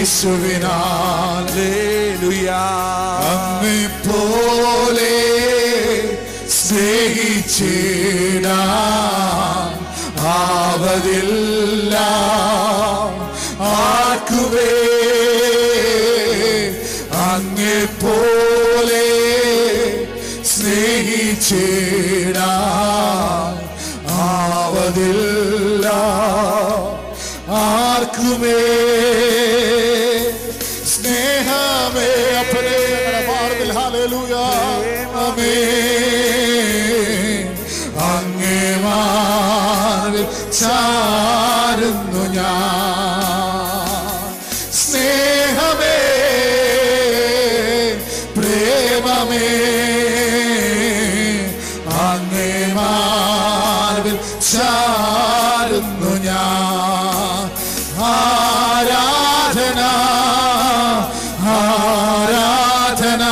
യേശുവിനാൽ അങ്ങെപ്പോലെ സ്നേഹിച്ചിടാൻ ആവതില്ല ആർക്കുമേ. അങ്ങെപ്പോലെ സ്നേഹിച്ചിടാൻ ആവതില്ല ആർക്കുമേ. സ്നേഹമേ അപ്പനേ Marvel hallelujah ആമേൻ. അങ്ങേ Marvel ചാരുന്നു ഞാൻ. സ്നേഹമേ പ്രേമമേ അങ്ങേ മാർവിൽ ചാരുന്നു ഞാൻ. ആരാധന ആരാധന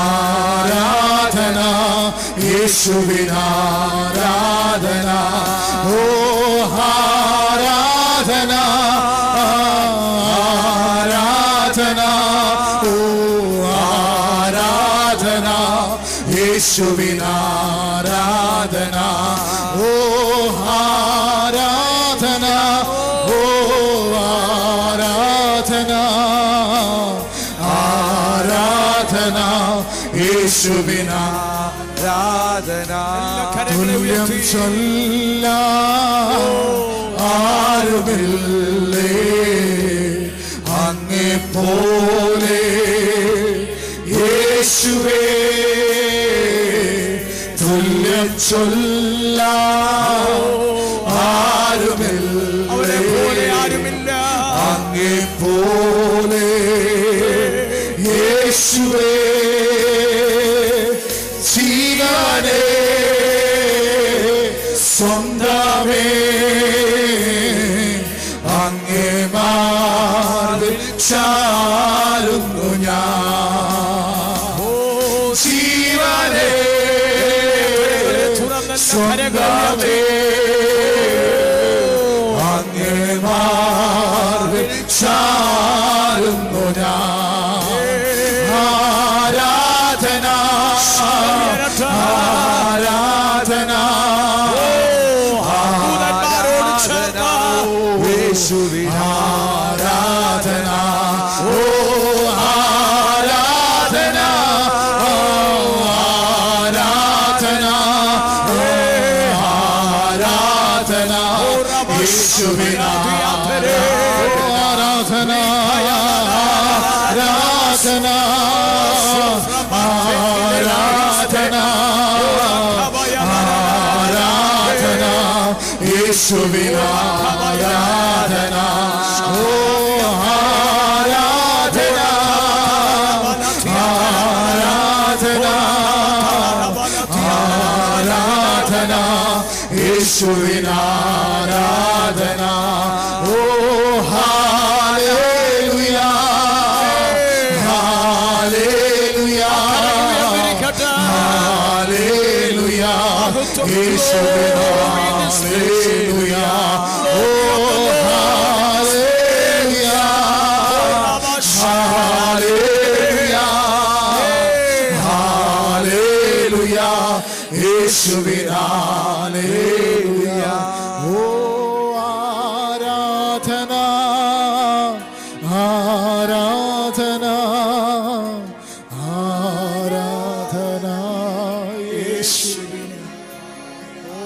ആരാധന യേശുവിനാരാധന. ഓ ആരാധന ആരാധന ഓ ആരാധന യേശുവിനാരാധന. ഓ ആരാധന ഓ ആരാധന ആരാധന യേശുവിനാരാധന. തുല്യം ചൊല്ലാൻ ആരുമില്ലേ അങ്ങെപ്പോലെ യേശുവേ. തുല്യം ചൊല്ലാൻ ആരുമില്ല അങ്ങെപ്പോലെ യേശുവേ. ജീവനേ സ്വന്തമേ അങ്ങേ മാർവിൽ ചാരുന്നു ഞാൻ. ജീവനേ സ്വന്തമേ അങ്ങേ മാർവിൽ ചാരുന്നു ഞാൻ. ആരാധന ആരാധന ആരാധന യേശുവിനാരാധന. ഓ ആരാധന ആരാധന ആരാധന യേശുവിനാരാധന. ആരാധന ആരാധന ആരാധന ആരാധന യേശുവിനാരാധന. ഓ ആരാധന ആരാധന ആരാധന യേശുവിനാരാധന. ഓ ഹല്ലേലൂയ ഹല്ലേലൂയ ഹല്ലേലൂയ യേശുവിനാരാധന. ഓ ഹല്ലേലൂയ ഹല്ലേലൂയ ഹല്ലേലൂയ യേശുവിനാരാധന. ഓ ആരാധന ആരാധന ആരാധന യേശുവിനെ. ഓ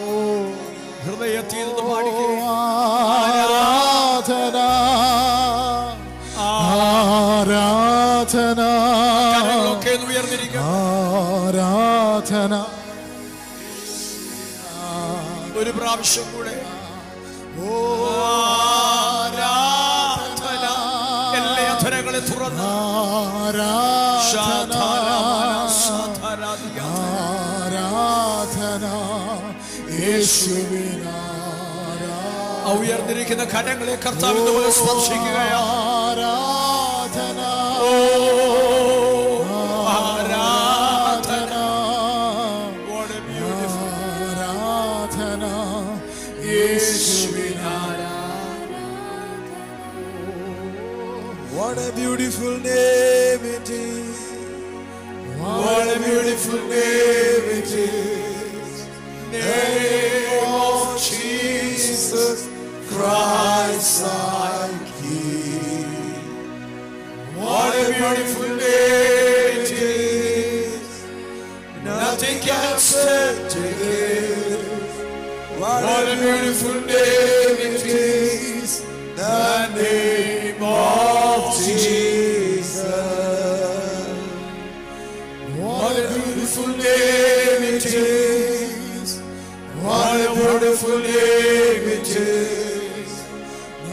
ഹൃദയത്തിൽ നിന്ന് പാടിക്കേ. ആരാധന ആരാധന കരങ്ങളൊക്കെ ഉയർന്നിരിക്കുക. ആരാധന. ഒരു പ്രാവശ്യം കൂടെ ആരാധന. എല്ലാ അധരങ്ങളെ തുറന്ന് ആരാധന ആരാധന യേശുവിനാരാധന. ഉയർന്നിരിക്കുന്ന കരങ്ങളെ കർത്താവിനെ സ്പർശിക്കുകയാണ്. ആരാധന ആരാധന ആരാധന യേശുവിനാരാധന. beautiful name it is. What a beautiful name it is. Name of Jesus Christ our King. What a beautiful name it is. Nothing can stand against. What a beautiful name it is. The name of Jesus. What a beautiful name it is. What a beautiful name it is.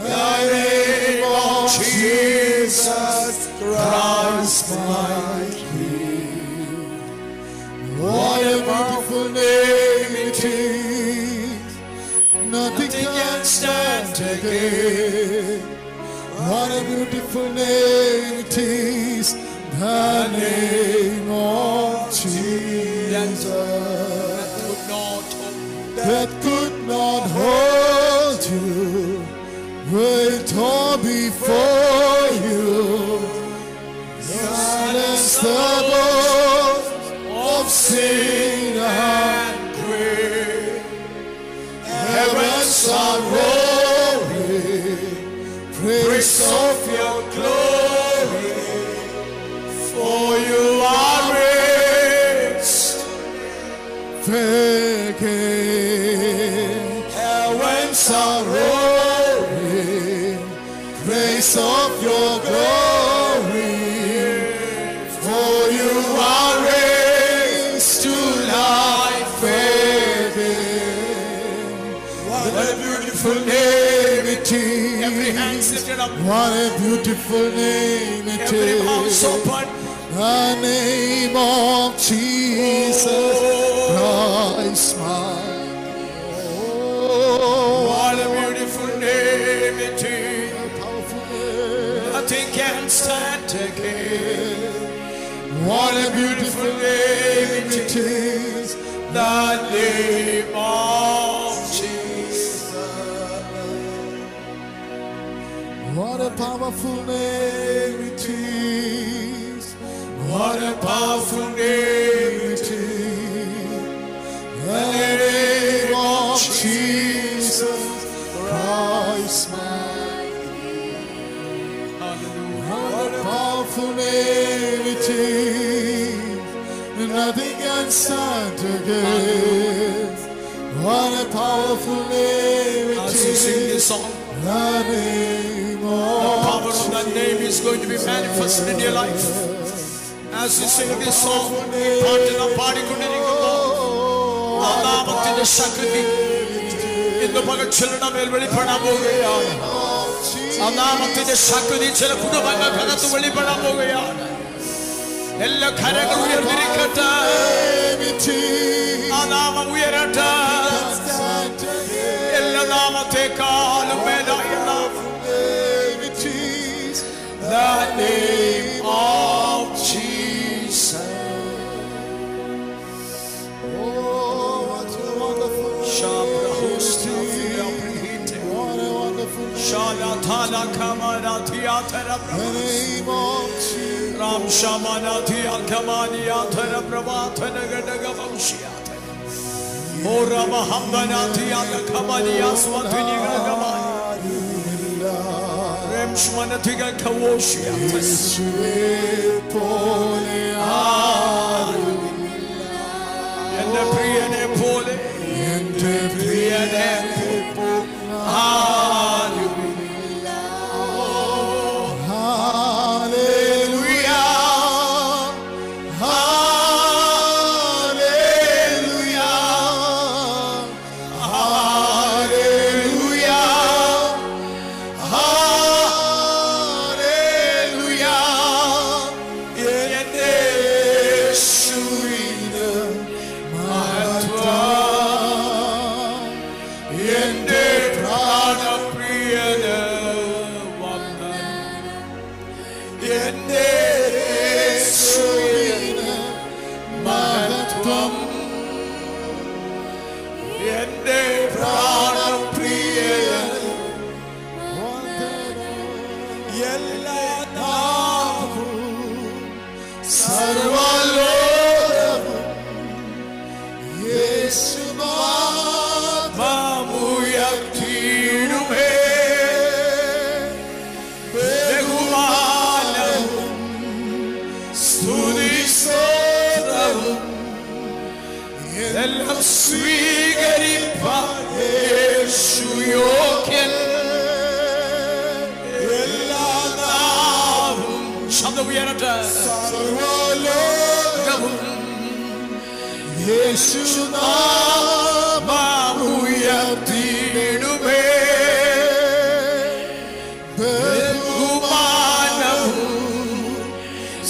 The name of Jesus Christ my King. What a beautiful name it is. Nothing can stand again. What a beautiful name it is. The name of Jesus. That could not hold you, wait all before you. Silence the voice of sin and grave. Heavens are roaring, praise of your glory. For you are raised again. Heavens are roaring, praise of your glory. For you are raised to life again. What a beautiful name it is. Every hand lifted up. What a beautiful name it Every mouth is. open. The name of Jesus Christ my Lord. What a beautiful name it is. Powerful name. Nothing can stand again. What a beautiful name it is. The name of Jesus. What a powerful name it is. What a powerful name it is. The name of Jesus Christ my King. What a powerful name it is. Nothing can stand against. What a powerful name it As you sing this is. song, The name the of power of that name is going to be manifested in your life. As you sing this song, പാട്ടിനാം പാടിക്കൊണ്ടിരിക്കുമ്പോൾ ആ നാമത്തിന്റെ ശക്തി ഇന്ന് പകൽച്ചയുടെ മേൽ വെളിപ്പെടാൻ പോവുകയാണ്. ആ നാമത്തിന്റെ ശക്തി ചില കുടുംബങ്ങൾക്കകത്ത് വെളിപ്പെടാൻ പോവുകയാണ്. എല്ലാ കരങ്ങളും ഉയർന്നിരിക്കട്ടെ. ആ നാമം ഉയരട്ടെ. എല്ലാ നാമത്തെക്കാളും മേലായ നാമം. The name of Jesus. what a wonderful Shabra hosta fila prihite. what a wonderful Shala thala kamara thiyatara the prabha. name of Jesus. Ram shamana thiya kamani yatara prabha thana gadaga vamshiyatara. Ora mahamdana thiya kamani yaswathini gagamani. Rem shmana thiga kawoshiyatara. എന്റെ പ്രിയനെ പോലെ എന്റെ പ്രിയനെ ആരുമില്ല. Hallelujah. Hallelujah. Hallelujah. Hallelujah. എന്റെ സ്വീകരിപ്പാൻ യേശു യോഗ്യൻ. എല്ലാ നാവും ശബ്ദം ഉയരട്ടെ. സർവ്വലോകവും യേശുനാമം ഉയർത്തിയിടുമേ. ബഹുമാനവും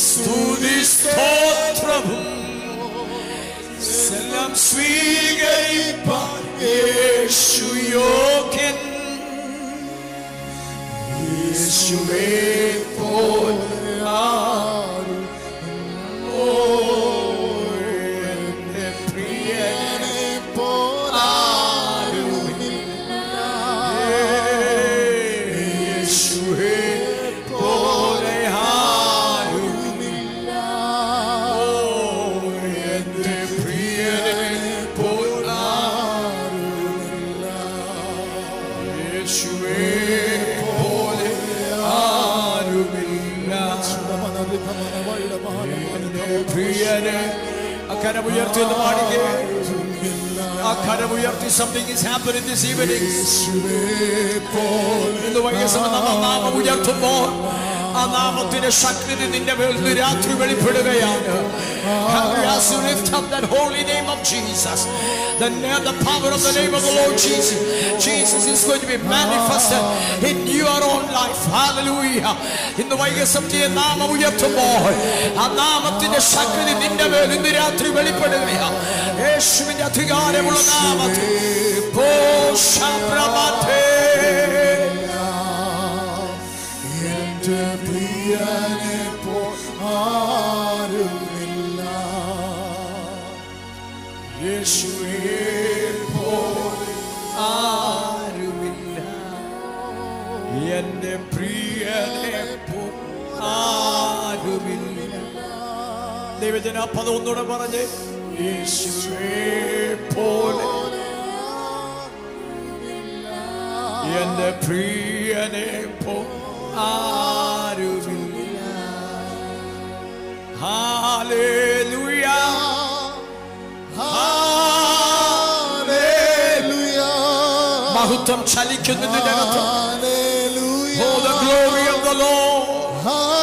സ്തുതി സ്തോത്രവും എല്ലാം സ്വീകരിപ്പാൻ യേശു യോഗ്യൻ. യേശുവേ പോലെ ആരും എന്റെ പ്രിയനെ പോലാരുമില്ല. യേശുവേ പോലെ ആരുമില്ല. എന്റെ പ്രിയനെ പോലാരുമില്ല. യേശുവേ പോലെ ആരുമില്ല. പ്രിയനെ അക്കരമുയർത്തി പാടിക്കേ. അക്കരമുയർത്തി. Something is happening this evening. ഇന്ന് വൈകുന്നേരം നമ്മൾ നാമം ഉയർത്തുമ്പോൾ ആ നാമത്തിന്റെ ശക്തി നിന്റെ മേൽ രാത്രി വെളിപ്പെടുകയാണ്. As you lift up that holy name of Jesus, the power of the name of the Lord Jesus, Jesus is going to be manifested in your own life. Hallelujah. ഇന്ന് വൈകുന്നേരം നാമം ഉയർത്തുമ്പോൾ ആ നാമത്തിന്റെ ശക്തി നിന്റെ മേൽ ഇന്ന് രാത്രി വെളിപ്പെടുകയാണ്. യേശുവിന്റെ അധികാരമുള്ള നാമത്തിൽ എന്റെ പ്രിയനെ ആരുമില്ല. യേശുവേ പോലെ ആരുമില്ല. എന്റെ പ്രിയനെ ആരുമില്ല. ദൈവജന പദം ഒന്നുകൂടെ പറഞ്ഞ്. യേശുവേ പോലെ എന്റെ പ്രിയനെ ആരുമില്ല. Hallelujah, hallelujah. മഹത്വം ചലിക്കുന്നതിനകത്ത്. Oh, the glory of the Lord. Hallelujah,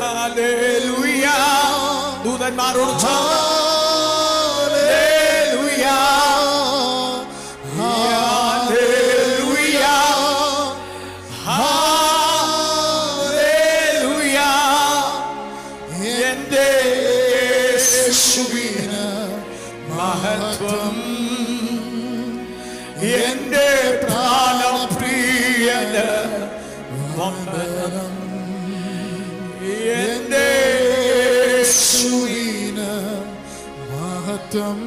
hallelujah. ദൂതന്മാരോട് മഹത്വം എന്റെ പ്രാണപ്രിയന് വന്ദനം. എന്റെ യേശുവിന് മഹത്വം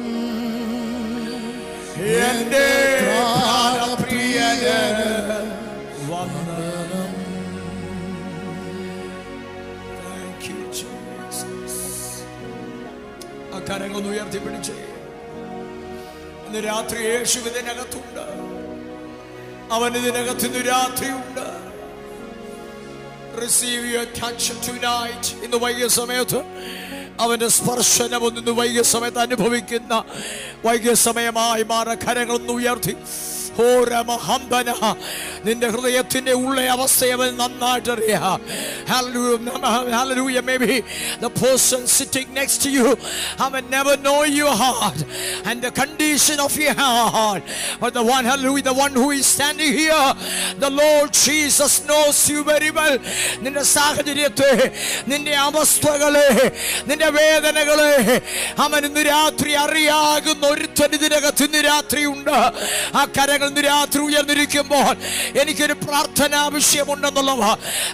എന്റെ പ്രാണപ്രിയന് വന്ദനം. Thank you, Jesus. ആ കരങ്ങളൊന്ന് ഉയർത്തിപ്പിടിച്ചേ. ഇന്ന് രാത്രി യേശു ഇതിനകത്തുണ്ട്. അവൻ ഇതിനകത്ത് ഇന്ന് രാത്രിയുണ്ട്. Receive your touch tonight. ഇന്ന് വൈകിയ സമയത്ത് അവന്റെ സ്പർശനം ഒന്ന് വൈകിയ സമയത്ത് അനുഭവിക്കുന്ന വൈകിയ സമയമായി മാറ കരങ്ങളൊന്ന് ഉയർത്തി. നിന്റെ ഹൃദയത്തിന്റെ ഉള്ള അവസ്ഥയെ അവൻ നന്നായിട്ട് അറിയാം. Hallelujah. Maybe the person sitting next to you, I may never know your heart and the condition of your heart, but the one, hallelujah, the one who is standing here, the Lord Jesus knows you very well. നിന്റെ സാഹചര്യത്തെ, നിന്റെ അവസ്ഥകളെ, നിന്റെ വേദനകളെ അവൻ ഇന്ന് രാത്രി അറിയാകുന്ന ഒരുത്തൻ ഇതിനകത്ത് ഇന്ന് രാത്രി ഉണ്ട്. ആ കരങ്ങൾ ഇന്ന് രാത്രി ഉയർന്നിരിക്കുമ്പോൾ എനിക്കൊരു പ്രാർത്ഥന ആവശ്യമുണ്ടെന്നുള്ളവ.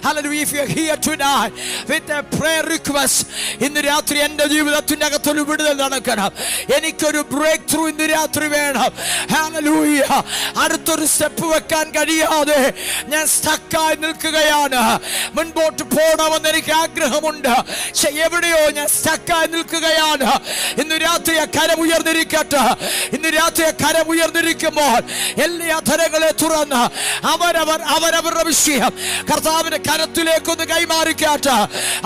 Hallelujah. If you're here tonight with a prayer request, ഇന്ന് രാത്രി എൻ്റെ ജീവിതത്തിൻ്റെ അകത്തൊരു വിടുതൽ നടക്കണം. എനിക്കൊരു ബ്രേക്ക് ത്രൂ ഇന്ന് രാത്രി വേണം. Hallelujah. അടുത്തൊരു സ്റ്റെപ്പ് വെക്കാൻ കഴിയാതെ ഞാൻ സ്റ്റക്കായി നിൽക്കുകയാണ്. മുൻപോട്ട് പോകണമെന്ന് എനിക്ക് ആഗ്രഹമുണ്ട്. പക്ഷെ എവിടെയോ ഞാൻ സ്റ്റക്കായി നിൽക്കുകയാണ്. ഇന്ന് രാത്രി ആ കരം ഉയർന്നിരിക്കട്ടെ. ഇന്ന് രാത്രി ആ കരം ഉയർന്നിരിക്കുമ്പോൾ എല്ലാ അധരങ്ങളെ തുറന്ന് അവരവരുടെ വിഷയം കർത്താവിന്റെ കരത്തിലേക്കൊന്ന് കൈമാറിക്കാട്ട്.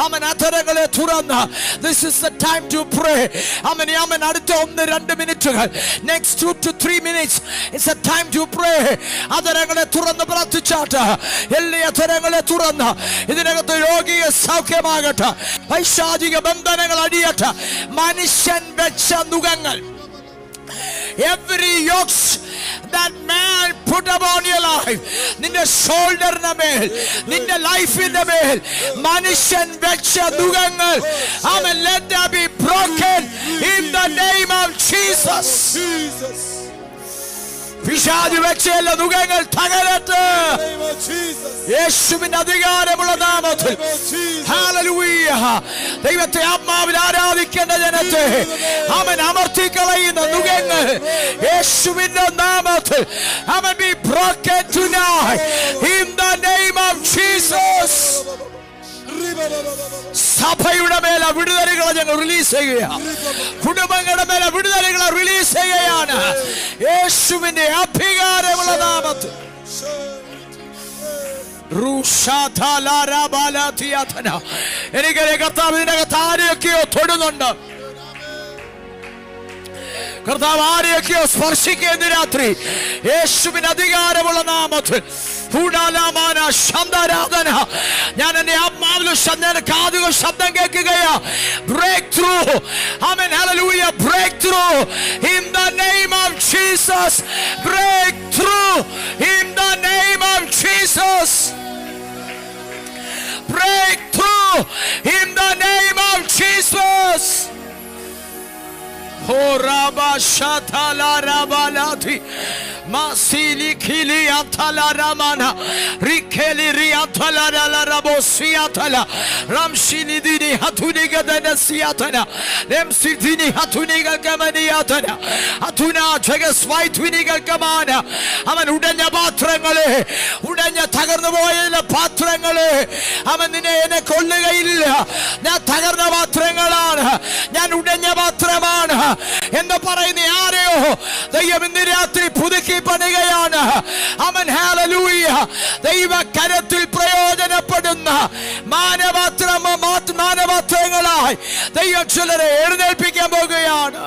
അവൻ അധരങ്ങളെ തുറന്ന് this is the time to pray. അവൻ അടുത്ത 1-2 മിനിറ്റുകൾ next 2 to 3 minutes it's a time to pray. അധരങ്ങളെ തുറന്ന് പ്രാർത്ഥിച്ചാട്ട്. എല്ലാ അധരങ്ങളെ തുറന്ന് ഇതിനകത്ത് രോഗിയ സൗഖ്യമാകട്ടെ, പൈശാചിക ബന്ധനങ്ങൾ അടിയട്ടെ. മനുഷ്യൻ വെച്ച നുകങ്ങൾ, every yoke that man put upon your life, നിന്റെ ഷോൾഡറിന്റെ മേൽ, നിന്റെ ലൈഫിന്റെ മേൽ മനുഷ്യൻ വെച്ച നുകങ്ങൾ, let them be broken in the name of Jesus. പിശാച് വെച്ച എല്ലാ നുകങ്ങൾ തകരട്ടെ യേശുവിന്റെ അധികാരമുള്ള നാമത്തിൽ. ഹല്ലേലൂയ. ദൈവത്തെ ആത്മാവിൽ ആരാധിക്കേണ്ട ജനത്തെ അവൻ അമർത്തിക്കളയുന്ന നുകങ്ങൾ യേശുവിന്റെ നാമത്തിൽ be broken tonight in the name of Jesus. സഭയുടെ മേലെ വിടുതലുകളെ ഞങ്ങൾ റിലീസ് ചെയ്യുകയാണ്. കുടുംബങ്ങളുടെ മേലെ വിടുതലുകളെ റിലീസ് ചെയ്യുകയാണ് യേശുവിന്റെ അധികാരമുള്ള നാമത്തിൽ. എനിക്കറിയ കർത്താവ് ഇതിനകത്ത് ആരെയൊക്കെയോ തൊടുന്നുണ്ട്. കർത്താവ് ആരെയൊക്കെയോ സ്പർശിക്കുന്ന രാത്രി യേശുവിന്റെ അധികാരമുള്ള നാമത്തിൽ. ഞാൻ എന്റെ ആത്മാവിലും കാതുകൾ ശബ്ദം കേൾക്കുകയാ. Break through. ആമേൻ. ഹല്ലേലൂയ. Break through in the name of Jesus. Break through in the name of Jesus. Break through in the name of Jesus. Masili kili antala ramana rikeli riantala la rabosiatala ramshini dini hatuniga dana siatana lemsidini hatuniga kamaniatana atuna jagaswai twiniga kamana aman udanya പാത്രങ്ങളെ ഉടഞ്ഞ തകർന്നു പോയ പാത്രങ്ങളെ അവൻ നിന്നെ എന്നെ കൊല്ലുകയില്ല. ഞാൻ തകർന്ന പാത്രങ്ങളാണ്, ഞാൻ ഉടഞ്ഞ പാത്രമാണ് എന്ന് പറയുന്ന ആരെയോ ദൈവം ഇന്ന് രാത്രി പുതുക്കി പണിയുകയാണ്. അവൻ ഹല്ലേലൂയ. ദൈവ കരത്തിൽ പ്രയോജനപ്പെടുന്ന മാനപാത്രങ്ങളായി ദൈവം ചിലരെ എഴുന്നേൽപ്പിക്കാൻ പോകുകയാണ്.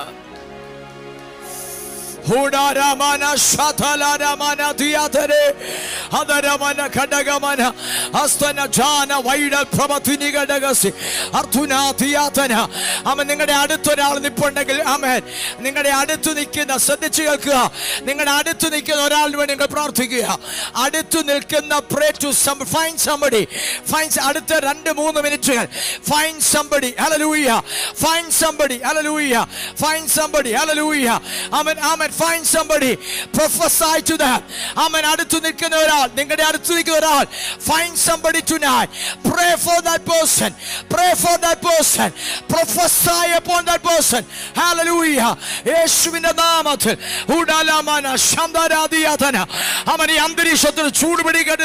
Hudaramana Shatalamana Diatare Hadaramana Kadagamana Astana Jana Vaida Pramatiniga Dagasi Artuna Diatana. Amen. നിങ്ങളുടെ അടുത്തൊരാൾ നിൽപ്പുണ്ടെങ്കിൽ ആമേൻ, നിങ്ങളുടെ അടുത്ത് നിൽക്കുന്ന ശ്രദ്ധിച്ചു കേൾക്കുക. നിങ്ങളുടെ അടുത്ത് നിൽക്കുന്ന ഒരാളിന് വേണ്ടി നിങ്ങൾ പ്രാർത്ഥിക്കുക. അടുത്ത് നിൽക്കുന്ന pray to some, find somebody. Find അടുത്ത 2-3 മിനിറ്റുകൾ find somebody. Hallelujah. Find somebody. Hallelujah. Find somebody. Hallelujah. Amen. Amen. Find somebody, prophesy to them. Amen. അടുത്ത് നിൽക്കുന്ന ഒരാൾ, നിങ്ങളുടെ അടുത്ത് നിൽക്കുന്ന ഒരാൾ, find somebody tonight. Pray for that person. Pray for that person. Prophesy upon that person. Hallelujah. യേശുവിന്റെ നാമത്തിൽ ഉടലമന ശംദരാദിയാതന. അവൻ ഈ അന്തരീക്ഷത്തിൽ ചൂടുപിടിക്കട്ടെ.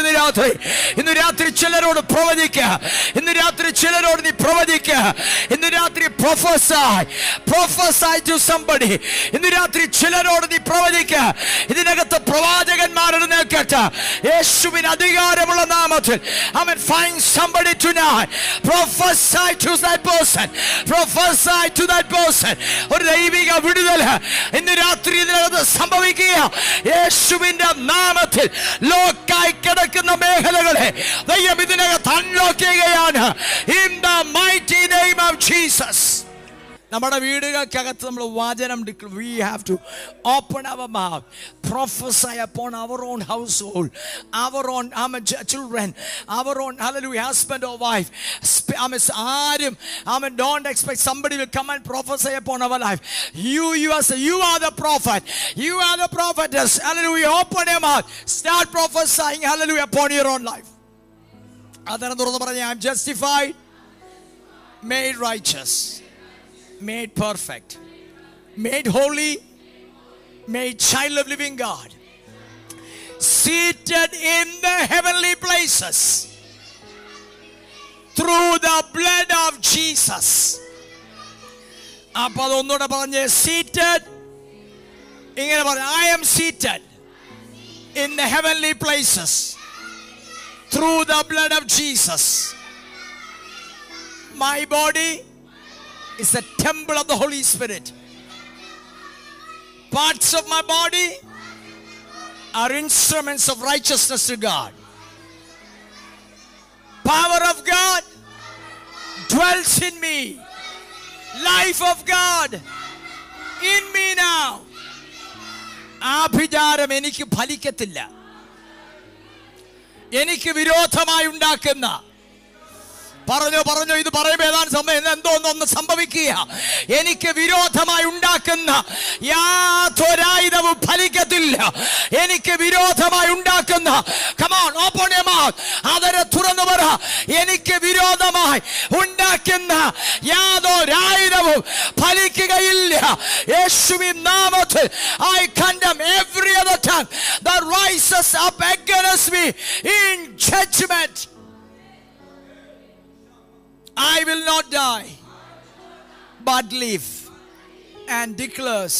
ഇന്ന് രാത്രി ചിലരോട് പ്രവചിക്കുക. ഇന്ന് രാത്രി ചിലരോട് നീ പ്രവചിക്കുക. ഇന്ന് രാത്രി prophesy to somebody. ഇന്ന് രാത്രി ചിലരോട് നീ പ്രവചിക്കുക. ഇതിനകത്ത് പ്രവാചകന്മാരുടെ നിൽക്കട്ടെ യേശുവിന് അധികാരമുള്ള നാമത്തിൽ. അവൻ find somebody tonight. Prophesy to that person. Prophesy to that person. ഒരു ദൈവിക വിടുതൽ ഇന്ന് രാത്രി ഇതിനകത്ത് സംഭവിക്കുക യേശുവിന്റെ നാമത്തിൽ. ലോക്കായി കിടക്കുന്ന മേഖലകളെ ദൈവം ഇതിനകത്ത് അൺലോക്ക് ചെയ്യുകയാണ്. In the mighty name of Jesus. നമ്മുടെ വീടുകൾക്കകത്ത് നമ്മൾ വചനം we have to open our mouth, prophesy upon our own household, our own children, our own hallelujah husband or wife. Don't expect somebody will come and prophesy upon our life. You are the prophet. You are the prophetess. Hallelujah. Open your mouth. Start prophesying hallelujah upon your own life. അതാണ് തുറന്ന് പറഞ്ഞ I am justified, made righteous, made perfect, made holy, made child of living God, seated in the heavenly places through the blood of Jesus. അപ്പോൾ അതൊന്നുകൂടെ പറഞ്ഞ് seated. ഇങ്ങനെ പറഞ്ഞു I am seated in the heavenly places through the blood of Jesus. My body is a temple of the Holy Spirit. Parts of my body are instruments of righteousness to God. Power of God dwells in me. Life of God in me now. ആഭിചാരം എനിക്ക് ഫലിക്കത്തില്ല. എനിക്ക് വിരോധമായി ഉണ്ടാക്കുന്ന പറഞ്ഞു ഇത് പറയുമ്പോൾ ഏതാണ്ട് സമയം എന്തോന്നൊന്ന് സംഭവിക്കുക. എനിക്ക് വിരോധമായി ഉണ്ടാക്കുന്ന യാതൊരായുധവും ഫലിക്കത്തില്ല. എനിക്ക് വിരോധമായി ഉണ്ടാക്കുന്ന, come on, open your mouth, അതരെ തുറന്നു പറ, എനിക്ക് വിരോധമായി ഉണ്ടാക്കുന്ന യാതൊരായുധവും ഫലിക്കുകയില്ല. യേശുവിൻ നാമത്തിൽ I condemn every other tongue that rises up against me in judgment. I will not die but live and declares.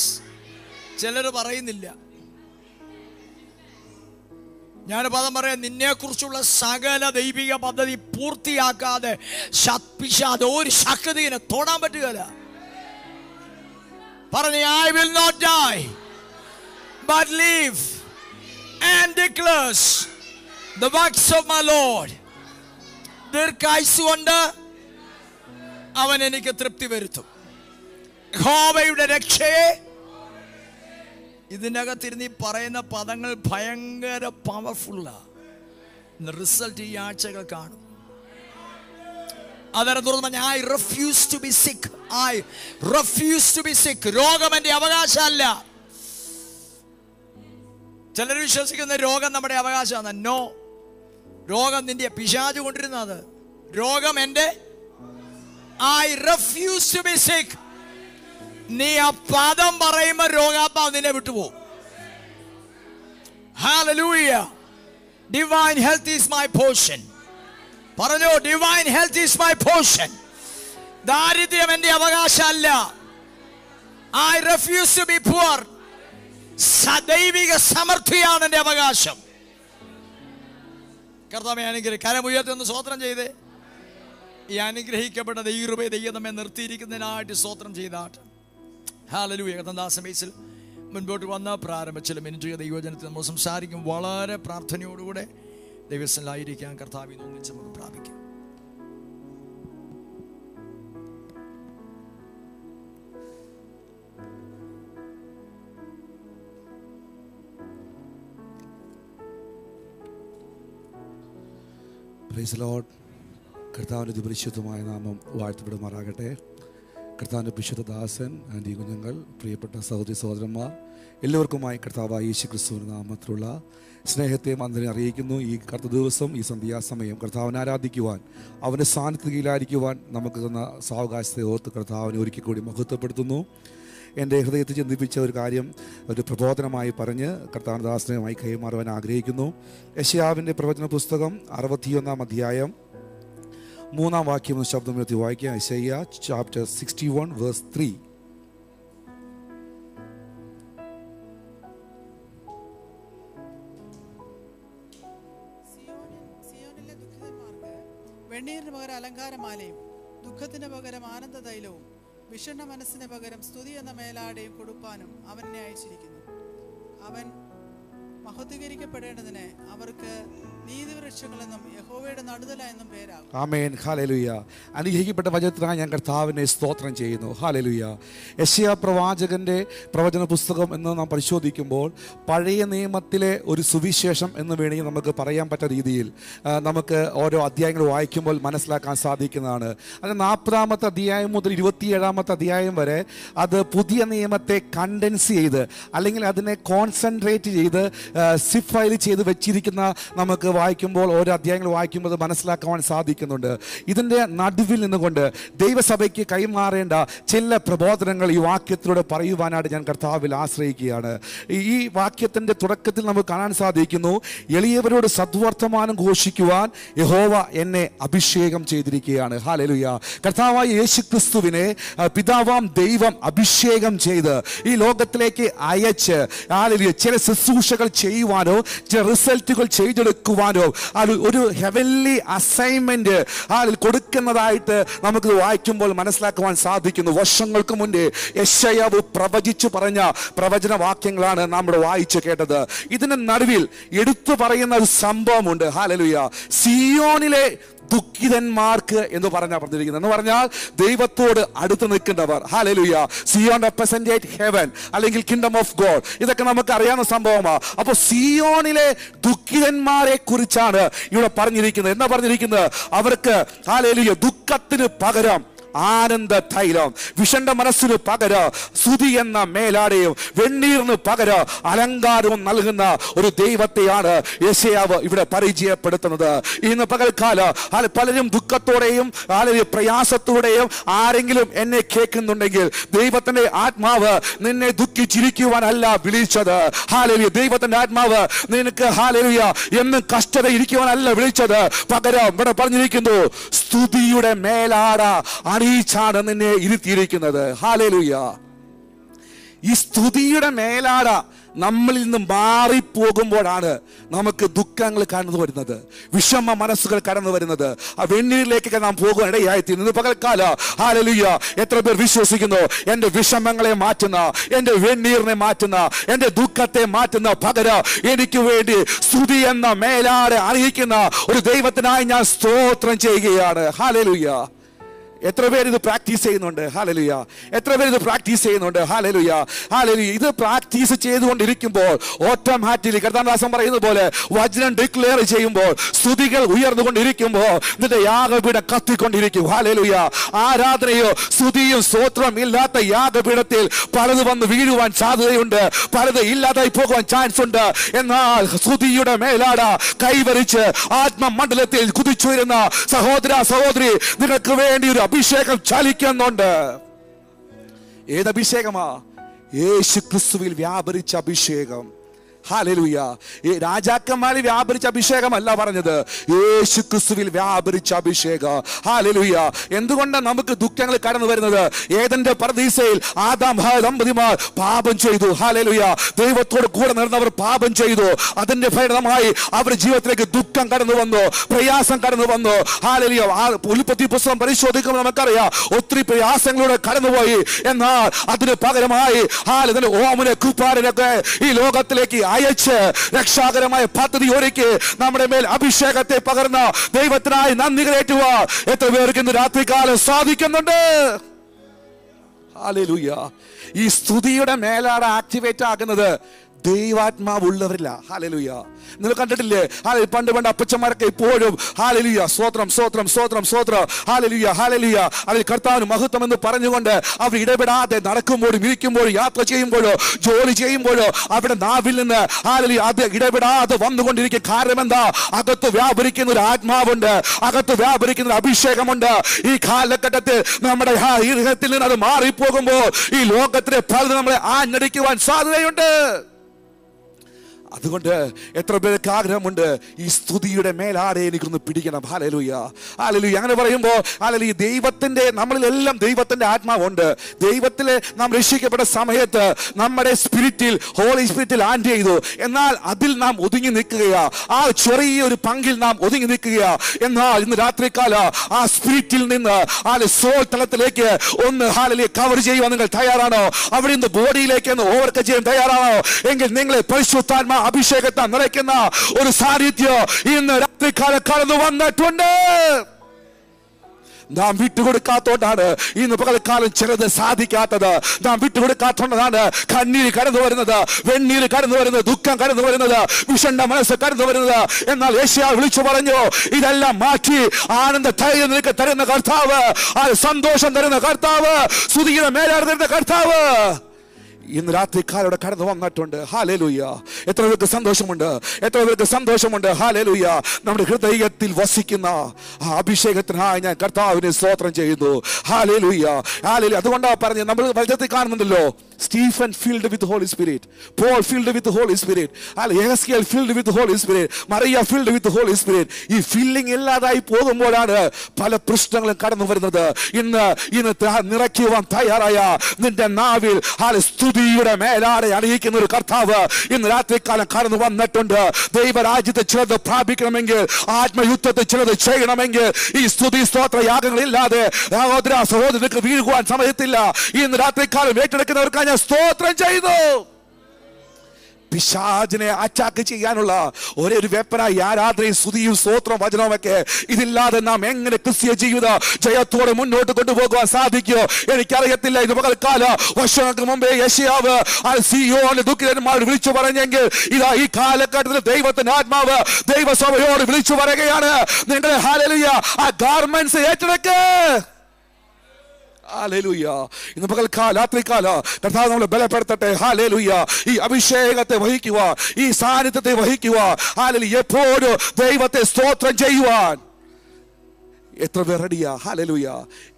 ചിലർ പറയുന്നില്ല. ഞാൻ പദം പറയാം, നിന്നെ കുറിച്ചുള്ള സകല ദൈവിക പദ്ധതി പൂർത്തിയാക്കാതെ ശക്തിശാതെ ഒരു ശക്തിനെ തൊടാൻ പറ്റുകയില്ല. പറഞ്ഞു, I will not die but live and declares the works of my Lord. ദീർഘായുസ്സ് കൊണ്ട് അവൻ എനിക്ക് തൃപ്തി വരുത്തും. യഹോവയുടെ രക്ഷയെ. ഇതിനകത്തിരുന്ന് പറയുന്ന പദങ്ങൾ ഭയങ്കര പവർഫുള്ളാ. റിസൾട്ട് ഈ ആഴ്ചകൾ കാണും. അതര തുറന്ന് I refuse to be sick. I refuse to be sick. രോഗം എൻ്റെ അവകാശമല്ല. ചിലർ വിശ്വസിക്കുന്ന രോഗം നമ്മുടെ അവകാശമാണ്. നോ, രോഗം നിന്റെ പിശാച് കൊണ്ടിരുന്നത്. രോഗം എൻ്റെ I refuse to be sick. നീ ആ പദം പറയുമ്പോൾ രോഗാത്മാവ് നിന്നെ വിട്ടുപോകും. Hallelujah. Divine health is my portion. പറഞ്ഞോ, divine health is my portion. ദാരിദ്ര്യം എൻ്റെ അവകാശമല്ല. I refuse to be poor. ദൈവിക സമൃദ്ധിയാണ് എൻ്റെ അവകാശം. കർത്താവേ അനുഗ്രഹിക്കണമേ. കരമുയർത്തി ഒന്ന് സ്തോത്രം ചെയ്തേ. ഈ അനുഗ്രഹിക്കപ്പെട്ട ദൈവകൃപയെ ദൈവം നമ്മെ നിർത്തിയിരിക്കുന്നതിനായിട്ട് സ്തോത്രം ചെയ്താട്ട്. ഹല്ലേലൂയ. കർത്താദാസമേസിൽ മുൻപോട്ട് വന്ന പ്രാരംഭിച്ചിലും മിനിറ്റ് ദൈവജനത്തിൽ നമ്മൾ സംസാരിക്കും. വളരെ പ്രാർത്ഥനയോടുകൂടെ ദൈവസ്ഥലായിരിക്കാൻ കർത്താവിനെ ഒന്നിച്ച് നമുക്ക് പ്രാപിക്കാം. Praise the Lord. കർത്താവിൻ്റെ പരിശുദ്ധമായ നാമം വാഴ്ത്തപ്പെടുമാറാകട്ടെ. കർത്താവിൻ്റെ വിശുദ്ധദാസൻ, ആൻറ്റി കുഞ്ഞുങ്ങൾ, പ്രിയപ്പെട്ട സഹോദരി സഹോദരന്മാർ, എല്ലാവർക്കുമായി കർത്താവായ യേശു ക്രിസ്തുവിൻ്റെ നാമത്തിലുള്ള സ്നേഹത്തെയും വന്ദനയും അറിയിക്കുന്നു. ഈ കർത്ത ദിവസം, ഈ സന്ധ്യാസമയം കർത്താവിനെ ആരാധിക്കുവാൻ, അവൻ്റെ സാന്നിധ്യത്തിലായിരിക്കുവാൻ നമുക്ക് തന്ന സാവകാശത്തെ ഓർത്ത് കർത്താവിനെ ഒരിക്കൽ കൂടി മഹത്വപ്പെടുത്തുന്നു. എൻ്റെ ഹൃദയത്തിൽ ചിന്തിപ്പിച്ച ഒരു കാര്യം ഒരു പ്രബോധനമായി പറഞ്ഞ് കർത്താവിദാസനുമായി കൈമാറുവാൻ ആഗ്രഹിക്കുന്നു. യെശയ്യാവിൻ്റെ പ്രവചന പുസ്തകം 61-ാം അധ്യായം 3-ാം വാക്യം ശബ്ദം ഉയർത്തി വായിക്കാം. യെശയ്യാ ചാപ്റ്റർ 61 വേഴ്സ് 3. സിയോനിലെ ദുഃഖിതന്മാർക്ക് വെണ്ണീരിന് പകരം അലങ്കാരമാലയും ദുഃഖത്തിന് പകരം ആനന്ദ തൈലവും വിഷണ്ണ മനസ്സിന് പകരം സ്തുതി എന്ന മേലാടയും കൊടുപ്പാനും അവനെ അയച്ചിരിക്കുന്നു. അവൻ മഹത്വീകരിക്കപ്പെടേണ്ടതിന് അവർക്ക് നീതിവൃക്ഷങ്ങളെന്നും യഹോവയുടെ നടുതല എന്നും പേരാകും. ആമേൻ. ഹല്ലേലൂയ. അനുഗ്രഹിക്കപ്പെട്ട വചനത്തിനായി ഞാൻ കർത്താവിനെ സ്തോത്രം ചെയ്യുന്നു. ഹല്ലേലൂയ. യെശയ്യാ പ്രവാചകന്റെ പ്രവചന പുസ്തകം എന്ന് നാം പരിശോധിക്കുമ്പോൾ പഴയ നിയമത്തിലെ ഒരു സുവിശേഷം എന്ന് വേണമെങ്കിൽ നമുക്ക് പറയാൻ പറ്റുന്ന രീതിയിൽ നമുക്ക് ഓരോ അധ്യായങ്ങൾ വായിക്കുമ്പോൾ മനസ്സിലാക്കാൻ സാധിക്കുന്നതാണ്. അത് 40-ാമത്തെ അധ്യായം മുതൽ 27-ാമത്തെ അധ്യായം വരെ അത് പുതിയ നിയമത്തെ കണ്ടൻസ് ചെയ്ത് അല്ലെങ്കിൽ അതിനെ കോൺസെൻട്രേറ്റ് ചെയ്ത് സിപ്പ് ഫയൽ ചെയ്ത് വെച്ചിരിക്കുന്ന നമുക്ക് വായിക്കുമ്പോൾ, ഓരോ അധ്യായങ്ങൾ വായിക്കുമ്പോൾ അത് മനസ്സിലാക്കുവാൻ സാധിക്കുന്നുണ്ട്. ഇതിൻ്റെ നടുവിൽ നിന്നുകൊണ്ട് ദൈവസഭയ്ക്ക് കൈമാറേണ്ട ചില പ്രബോധനങ്ങൾ ഈ വാക്യത്തിലൂടെ പറയുവാനായിട്ട് ഞാൻ കർത്താവിൽ ആശ്രയിക്കുകയാണ്. ഈ വാക്യത്തിൻ്റെ തുടക്കത്തിൽ നമുക്ക് കാണാൻ സാധിക്കുന്നു, എളിയവരോട് സദ്വർത്തമാനം ഘോഷിക്കുവാൻ യഹോവ എന്നെ അഭിഷേകം ചെയ്തിരിക്കുകയാണ്. ഹല്ലേലൂയ. കർത്താവായ യേശുക്രിസ്തുവിനെ പിതാവാം ദൈവം അഭിഷേകം ചെയ്ത് ഈ ലോകത്തിലേക്ക് അയച്ച് ചില ശുശ്രൂഷകൾ ചെയ്യുവാനോ ചില റിസൾട്ടുകൾ ചെയ്തെടുക്കുവാനോ ഒരു ഹെവൻലി അസൈൻമെന്റ് കൊടുക്കുന്നതായിട്ട് നമുക്ക് വായിക്കുമ്പോൾ മനസ്സിലാക്കുവാൻ സാധിക്കുന്നു. വർഷങ്ങൾക്ക് മുന്നേ യെശയ്യാവ് പ്രവചിച്ചു പറഞ്ഞ പ്രവചന വാക്യങ്ങളാണ് നമ്മൾ വായിച്ചു കേട്ടത്. ഇതിന് നടുവിൽ എടുത്തു പറയുന്ന ഒരു സംഭവമുണ്ട്. ഹല്ലേലൂയ. സിയോനിലെ ദുഃഖിതന്മാർക്ക് എന്ന് പറഞ്ഞിരിക്കുന്നത്, എന്ന് പറഞ്ഞാൽ ദൈവത്തോട് അടുത്ത് നിൽക്കുന്നവർ. ഹല്ലേലൂയ. സിയോൺ റെപ്രസെന്റേറ്റ് ഹെവൻ അല്ലെങ്കിൽ കിങ്ഡം ഓഫ് ഗോഡ്. ഇതൊക്കെ നമുക്ക് അറിയാവുന്ന സംഭവമാണ്. അപ്പോൾ സിയോണിലെ ദുഃഖിതന്മാരെ കുറിച്ചാണ് ഇവിടെ പറഞ്ഞിരിക്കുന്നത്. എന്താ പറഞ്ഞിരിക്കുന്നത്? അവർക്ക് ഹല്ലേലൂയ ദുഃഖത്തിന് പകരം ആനന്ദ തൈലം, വിഷണ്ട മനസ്സിന് പകരം സ്തുതി എന്ന മേലാടയും വെണ്ണീറിന് പകരം അലങ്കാരവും നൽകുന്ന ഒരു ദൈവത്തെയാണ് യെശയ്യാവ് ഇവിടെ പരിചയപ്പെടുത്തുന്നത്. ഇന്ന് പകൽക്കാലം പലരും ദുഃഖത്തോടെയും പ്രയാസത്തോടെയും ആരെങ്കിലും എന്നെ കേൾക്കുന്നുണ്ടെങ്കിൽ, ദൈവത്തിന്റെ ആത്മാവ് നിന്നെ ദുഃഖിച്ചിരിക്കുവാനല്ല വിളിച്ചത്. ഹല്ലേലൂയ. ദൈവത്തിന്റെ ആത്മാവ് നിനക്ക് ഹല്ലേലൂയ എന്നും കഷ്ടത ഇരിക്കുവാനല്ല വിളിച്ചത്. പകരം ഇവിടെ പറഞ്ഞിരിക്കുന്നു, സ്തുതിയുടെ മേലാട അണിയിച്ചാണ് നിന്നെ ഇരുത്തിയിരിക്കുന്നത്. ഹല്ലേലൂയ. ഈ സ്തുതിയുടെ മേലാട നമ്മളിൽ നിന്ന് മാറിപ്പോകുമ്പോഴാണ് നമുക്ക് ദുഃഖങ്ങൾ കടന്നു വരുന്നത്, വിഷമ മനസ്സുകൾ കടന്നു വരുന്നത്. ആ വെണ്ണീരിലേക്ക് നാം പോകാൻ ഇടയായിത്തീരുന്നു. പകൽക്കാല ഹല്ലേലൂയ എത്ര പേർ വിശ്വസിക്കുന്നു, എൻ്റെ വിഷമങ്ങളെ മാറ്റുന്ന, എൻ്റെ വെണ്ണീറിനെ മാറ്റുന്ന, എൻ്റെ ദുഃഖത്തെ മാറ്റുന്ന പകരം എനിക്ക് വേണ്ടി സ്തുതി എന്ന മേലാടെ അറിയിക്കുന്ന ഒരു ദൈവത്തിനായി ഞാൻ സ്തോത്രം ചെയ്യുകയാണ്. ഹല്ലേലൂയ. എത്ര പേര് ഇത് പ്രാക്ടീസ് ചെയ്യുന്നുണ്ട്? ഹല്ലേലൂയ. എത്ര പേര് ഇത് പ്രാക്ടീസ് ചെയ്യുന്നുണ്ട്? ഹല്ലേലൂയ. ഹല്ലേലൂയ. ഇത് പ്രാക്ടീസ് ചെയ്തുകൊണ്ടിരിക്കുമ്പോൾ ഓട്ടോമാറ്റിക്കലി കർത്താദാസൻ പറയുന്ന പോലെ വചനം ഡിക്ലെയർ ചെയ്യുമ്പോൾ, സ്തുതികൾ ഉയർന്നുകൊണ്ടിരിക്കുമ്പോൾ നിന്റെ യാഗപീഠം കത്തിക്കൊണ്ടിരിക്കും. ഹല്ലേലൂയ. ആരാധനയോ സ്തുതിയും സ്തോത്രം ഇല്ലാത്ത യാഗപീഠത്തിൽ പലത് വന്ന് വീഴുവാൻ സാധ്യതയുണ്ട്, പലത് ഇല്ലാതായി പോകുവാൻ ചാൻസ് ഉണ്ട്. എന്നാൽ സ്തുതിയുടെ മേലാട കൈവരിച്ച് ആത്മമണ്ഡലത്തിൽ കുതിച്ചുയരുന്ന സഹോദര സഹോദരി, നിങ്ങൾക്ക് വേണ്ടി ഒരു അഭിഷേകം ചലിക്കുന്നുണ്ട്. ഏത് അഭിഷേകമാ? യേശു ക്രിസ്തുവിൽ വ്യാപരിച്ച അഭിഷേകം. ഹല്ലേലൂയ. ഈ രാജാക്കന്മാരിൽ വ്യാപരിച്ച അഭിഷേകമല്ല പറഞ്ഞത്, യേശു ക്രിസ്തുവിൽ വ്യാപരിച്ച അഭിഷേകം. ഹല്ലേലൂയ. എന്തുകൊണ്ടാണ് നമുക്ക് ദുഃഖങ്ങൾ കടന്നു വരുന്നത്? ഏദന്റെ പർദീസയിൽ ആദാം ദമ്പതിമാർ പാപം ചെയ്തു. ഹല്ലേലൂയ. ദൈവത്തോട് കൂടെ നടന്നവർ പാപം ചെയ്തു. അതിന്റെ ഫലമായി അവരുടെ ജീവിതത്തിലേക്ക് ദുഃഖം കടന്നു വന്നു, പ്രയാസം കടന്നു വന്നു. ഹല്ലേലൂയ. ഉൽപ്പത്തി പുസ്തകം പരിശോധിക്കുമ്പോൾ നമുക്കറിയാം ഒത്തിരി പ്രയാസങ്ങളോടെ കടന്നുപോയി. എന്നാൽ അതിന് പകരമായി ഓമനെ കുപ്പാരനൊക്കെ ഈ ലോകത്തിലേക്ക് അയച്ച് രക്ഷാകരമായ പദ്ധതി ഒരുക്കി നമ്മുടെ മേൽ അഭിഷേകത്തെ പകർന്ന ദൈവത്തിനായി നന്ദി കരേറ്റുവാൻ എത്ര പേർക്ക് ഇന്ന് രാത്രികാലം സാധിക്കുന്നുണ്ട്? ഹല്ലേലൂയ. ഈ സ്തുതിയുടെ മേലാട ആക്ടിവേറ്റ് ആകുന്നത് ദൈവാത്മാവ് ഉള്ളവരില്ല. ഹല്ലേലൂയ. നിങ്ങൾ കണ്ടിട്ടില്ലേ? പണ്ട് അപ്പച്ചന്മാരൊക്കെ ഇപ്പോഴും ഹല്ലേലൂയ സ്തോത്രം സ്തോത്രം സ്തോത്രം സ്തോത്രം ഹല്ലേലൂയ ഹല്ലേലൂയ അതിൽ കർത്താവിന് മഹത്വം എന്ന് പറഞ്ഞുകൊണ്ട് അവർ ഇടപെടാതെ നടക്കുമ്പോഴും ഇരിക്കുമ്പോഴും യാത്ര ചെയ്യുമ്പോഴോ ജോലി ചെയ്യുമ്പോഴോ അവിടെ നാവിൽ നിന്ന് ഹല്ലേലൂയ അത് ഇടപെടാതെ വന്നുകൊണ്ടിരിക്കും. കാരണം എന്താ? അകത്ത് വ്യാപരിക്കുന്ന ഒരു ആത്മാവുണ്ട്, അകത്ത് വ്യാപരിക്കുന്ന ഒരു അഭിഷേകമുണ്ട്. ഈ കാലഘട്ടത്തിൽ നമ്മുടെ ഹൃദയത്തിൽ നിന്ന് അത് മാറിപ്പോകുമ്പോൾ ഈ ലോകത്തിലെ പലതും നമ്മളെ ആഞ്ഞടിക്കുവാൻ സാധ്യതയുണ്ട്. അതുകൊണ്ട് എത്ര പേർക്ക് ആഗ്രഹമുണ്ട് ഈ സ്തുതിയുടെ മേലാടെ എനിക്കൊന്ന് പിടിക്കണം. Hallelujah hallelujah. അങ്ങനെ പറയുമ്പോൾ ഹല്ലേലൂയ ദൈവത്തിന്റെ നമ്മളിലെല്ലാം ദൈവത്തിന്റെ ആത്മാവുണ്ട്. ദൈവത്തിലെ നാം രക്ഷിക്കപ്പെട്ട സമയത്ത് നമ്മുടെ സ്പിരിറ്റിൽ ഹോളി സ്പിരിറ്റിൽ ആൻഡ് ചെയ്തു. എന്നാൽ അതിൽ നാം ഒതുങ്ങി നിൽക്കുകയാ, ആ ചെറിയൊരു പങ്കിൽ നാം ഒതുങ്ങി നിൽക്കുകയാ. എന്നാൽ ഇന്ന് രാത്രികാല ആ സ്പിരിറ്റിൽ നിന്ന് സോൾ തലത്തിലേക്ക് ഒന്ന് ഹല്ലേലൂയ കവർ ചെയ്യുവാൻ നിങ്ങൾ തയ്യാറാണോ? അവിടെ നിന്ന് ബോഡിയിലേക്ക് ഒന്ന് ഓവർകം ചെയ്യാൻ തയ്യാറാണോ? എങ്കിൽ നിങ്ങളെ പരിശുദ്ധാത്മാ അഭിഷേകത്തെ നിറയ്ക്കുന്ന ഒരു സാന്നിധ്യം ഇന്ന് രാത്രികാലം കടന്നു വന്നിട്ടുണ്ട്. നാം വിട്ടുകൊടുക്കാത്തോണ്ടാണ് ഇന്ന് പകൽക്കാലം ചിലത് സാധിക്കാത്തത്. നാം വിട്ടുകൊടുക്കാത്തോണ്ടാണ് കണ്ണീര് കടന്നു വരുന്നത്, വെണ്ണീര് കടന്നു വരുന്നത്, ദുഃഖം കടന്നു വരുന്നത്, വിഷണ്ട മനസ്സ് കടന്നു വരുന്നത്. എന്നാൽ യേശയ്യാവ് വിളിച്ചു പറഞ്ഞു, ഇതെല്ലാം മാറ്റി ആനന്ദ ധൈര്യം നിനക്ക് തരുന്ന കർത്താവ്, ആ സന്തോഷം തരുന്ന കർത്താവ്, സ്തുതിയുടെ മേലാടെ തരുന്ന കർത്താവ് ഇന്ന് രാത്രിക്കാരോടെ കടന്നു വന്നിട്ടുണ്ട്. ഹല്ലേലൂയ. എത്ര പേർക്ക് സന്തോഷമുണ്ട്, എത്ര പേർക്ക് സന്തോഷമുണ്ട്. ഹല്ലേലൂയ. നമ്മുടെ ഹൃദയത്തിൽ വസിക്കുന്ന ആ അഭിഷേകത്തിനായി ഞാൻ കർത്താവിനെ സ്തോത്രം ചെയ്യുന്നു. ഹല്ലേലൂയ, ഹല്ലേലൂയ. അതുകൊണ്ടാണ് പറഞ്ഞത്, നമ്മൾ വചനത്തിൽ കാണുന്നുണ്ടല്ലോ, Stephen filled with holy spirit, Paul filled with holy spirit, യെഹസ്കേൽ ഫിൽഡ് വിത്ത് ഹോളി സ്പിരിറ്റ്, മറിയ ഫിൽഡ് വിത്ത് ഹോളി സ്പിരിറ്റ്. ഈ ഫില്ലിംഗ് ഇല്ലാതായി പോകുമ്പോഴാണ് പല പ്രശ്നങ്ങളും കടന്നു വരുന്നത്. ഇന്ന് നിറയ്ക്കുവാൻ തയ്യാറായ നിന്റെ നാവിൽ സ്തുതിയുടെ മേലാടെ അണിയിക്കുന്ന ഒരു കർത്താവ് ഇന്ന് രാത്രികാലം കടന്നു വന്നിട്ടുണ്ട്. ദൈവരാജ്യത്തെ ചിലത് പ്രാപിക്കണമെങ്കിൽ, ആത്മയുദ്ധത്തെ ചിലത് ചെയ്യണമെങ്കിൽ ഈ സ്തുതി സ്തോത്ര യാഗങ്ങളില്ലാതെ സഹോദര സഹോദരർക്ക് വീഴുവാൻ സമയത്തില്ല. ഇന്ന് രാത്രികാലം ഏറ്റെടുക്കുന്നവർക്ക് ഞാൻ സ്തോത്രം ചെയ്തു. പിശാചിനെ അറ്റാക്ക് ചെയ്യാനുള്ള ഒരേ ഒരു വെപ്പനായി ആരാധനയും സ്തുതിയും സ്തോത്രവും വചനവും ഒക്കെ. ഇതില്ലാതെ നാം എങ്ങനെ ക്രിസ്തീയ ജീവിത ജയത്തോടെ മുന്നോട്ട് കൊണ്ടുപോകുവാൻ സാധിക്കുമോ എനിക്കറിയത്തില്ല. ഇത് പകൽക്കാല വർഷങ്ങൾക്ക് മുമ്പേ യെശയ്യാവ് സിയോനെ ദുഃഖിതന്മാർ വിളിച്ചു പറഞ്ഞെങ്കിൽ ഇതാ ഈ കാലഘട്ടത്തിൽ ദൈവത്തിന്റെ ആത്മാവ് ദൈവസഭയോട് വിളിച്ചു പറയുകയാണ്, നിങ്ങളുടെ ഹല്ലേലൂയ ആ ഗാർമെന്റ്സ് ഏറ്റെടുക്ക്. ഹല്ലേലൂയ. ഇന്ന് പകൽക്കാല രാത്രികാല കർത്താവ് നമ്മളെ ബലപ്പെടുത്തട്ടെ. ഹല്ലേലൂയ. ഈ അഭിഷേകത്തെ വഹിക്കുക, ഈ സാന്നിധ്യത്തെ വഹിക്കുക. ഹല്ലേലൂയ. എപ്പോഴും ദൈവത്തെ സ്തോത്രം ചെയ്യുവാൻ എത്ര പേർ റെഡിയാ? ഹല്ലേലൂയ.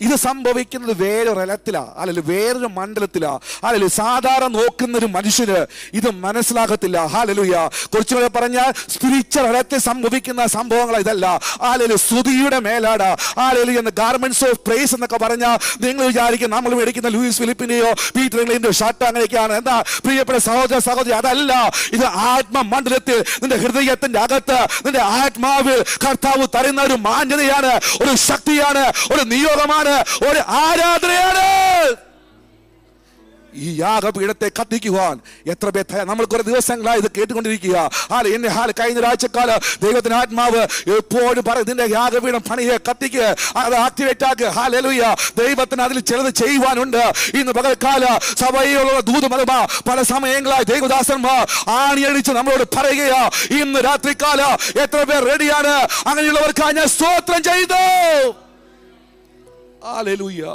ഇത് സംഭവിക്കുന്നത് വേറൊരു ഇലത്തിലാ, അല്ലെങ്കിൽ വേറൊരു മണ്ഡലത്തിലാ. അല്ലെങ്കിൽ സാധാരണ നോക്കുന്ന ഒരു മനുഷ്യന് ഇത് മനസ്സിലാകത്തില്ല. ഹല്ലേലൂയ. കുറച്ചുകൂടെ പറഞ്ഞാൽ സ്പിരിച്വൽ ഇലത്തിൽ സംഭവിക്കുന്ന സംഭവങ്ങൾ ഇതല്ല. അല്ലെങ്കിൽ സ്തുതിയുടെ മേലാടാ. അല്ലെങ്കിൽ ഗാർമെന്റ്സ് ഓഫ് പ്രൈസ് എന്നൊക്കെ പറഞ്ഞാൽ നിങ്ങൾ വിചാരിക്കും നമ്മൾ മേടിക്കുന്ന ലൂയിസ് ഫിലിപ്പിന്റെയോ പീറ്റർ ഇംഗ്ലണ്ടിന്റെയോ ഷർട്ട് അങ്ങനെയൊക്കെയാണ്. എന്താ പ്രിയപ്പെട്ട സഹോദര സഹോദരി, അതല്ല. ഇത് ആത്മമണ്ഡലത്തിൽ നിന്റെ ഹൃദയത്തിന്റെ അകത്ത് നിന്റെ ആത്മാവിൽ കർത്താവ് തരുന്ന ഒരു മാന്യതയാണ്, ഒരു ശക്തിയാണ്, ഒരു നിയോഗമാണ്, ഒരു ആരാധനയാണ്. ഈ യാഗപീഠത്തെ കത്തിക്കുവാൻ എത്ര പേർ നമ്മൾ കുറെ ദിവസങ്ങളായി ഇത് കേട്ടുകൊണ്ടിരിക്കുക. എന്നെ കഴിഞ്ഞ ഒരാഴ്ചക്കാല ദൈവത്തിന്റെ ആത്മാവ് എപ്പോഴും പറയുന്നതിന്റെ യാഗപീഠം പണിയെ കത്തിക്ക്, അത് ആക്ടിവേറ്റ് ആക്ക്. ഹല്ലേലൂയ. ദൈവത്തിന് അതിൽ ചിലത് ചെയ്യുവാനുണ്ട്. ഇന്ന് പകൽക്കാല സഭയിലുള്ള ദൂതമലമ പല സമയങ്ങളായി ദൈവദാസന്മാർ ആണിയടിച്ച് നമ്മളോട് പറയുകയാ. ഇന്ന് രാത്രികാല എത്ര പേർ റെഡിയാണ്? അങ്ങനെയുള്ളവർക്ക് ഞാൻ സ്തോത്രം ചെയ്തു. Hallelujah,